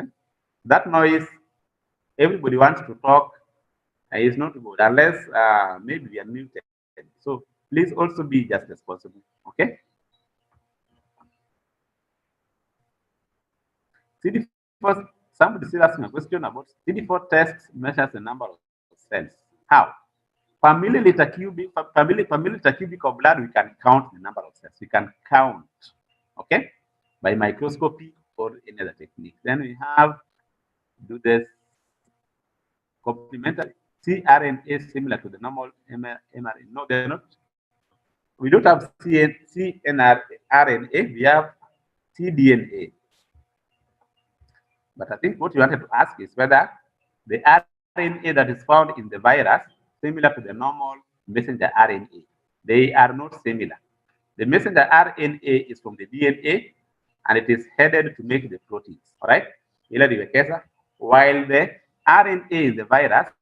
That noise, everybody wants to talk, is not good unless maybe we are muted. So please also be just responsible. Okay. CD4, somebody still asking a question about CD4 tests measures the number of cells. How? Per milliliter cubic of blood, we can count the number of cells. We can count, okay, by microscopy or any other technique. Then we have do this complementary cRNA similar to the normal mRNA. No, they're not. We don't have cNRNA. We have cDNA. But I think what you wanted to ask is whether the RNA that is found in the virus similar to the normal messenger RNA. They are not similar. The messenger RNA is from the DNA and it is headed to make the proteins. All right? While the RNA in the virus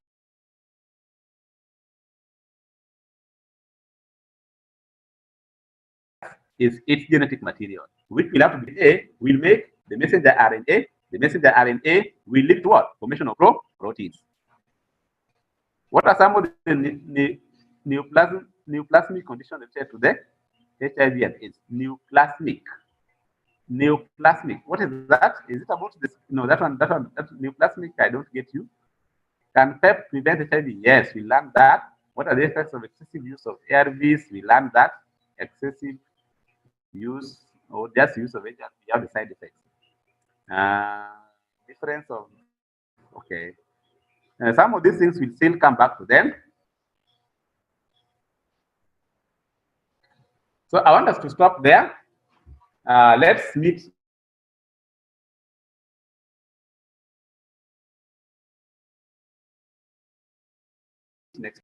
is its genetic material, which will have to be A, will make the messenger RNA. The messenger RNA will lead to what? Formation of proteins. What are some of the neoplasmic conditions related to the HIV and AIDS? Neoplasmic. What is that? Is it about this? No, that neoplasmic. I don't get you. Can PEP prevent HIV? Yes, we learned that. What are the effects of excessive use of ARVs? We learned that. Excessive use or just use of HIV, we have the side effects. Difference of, okay. Some of these things will still come back to them. So I want us to stop there. Let's meet next.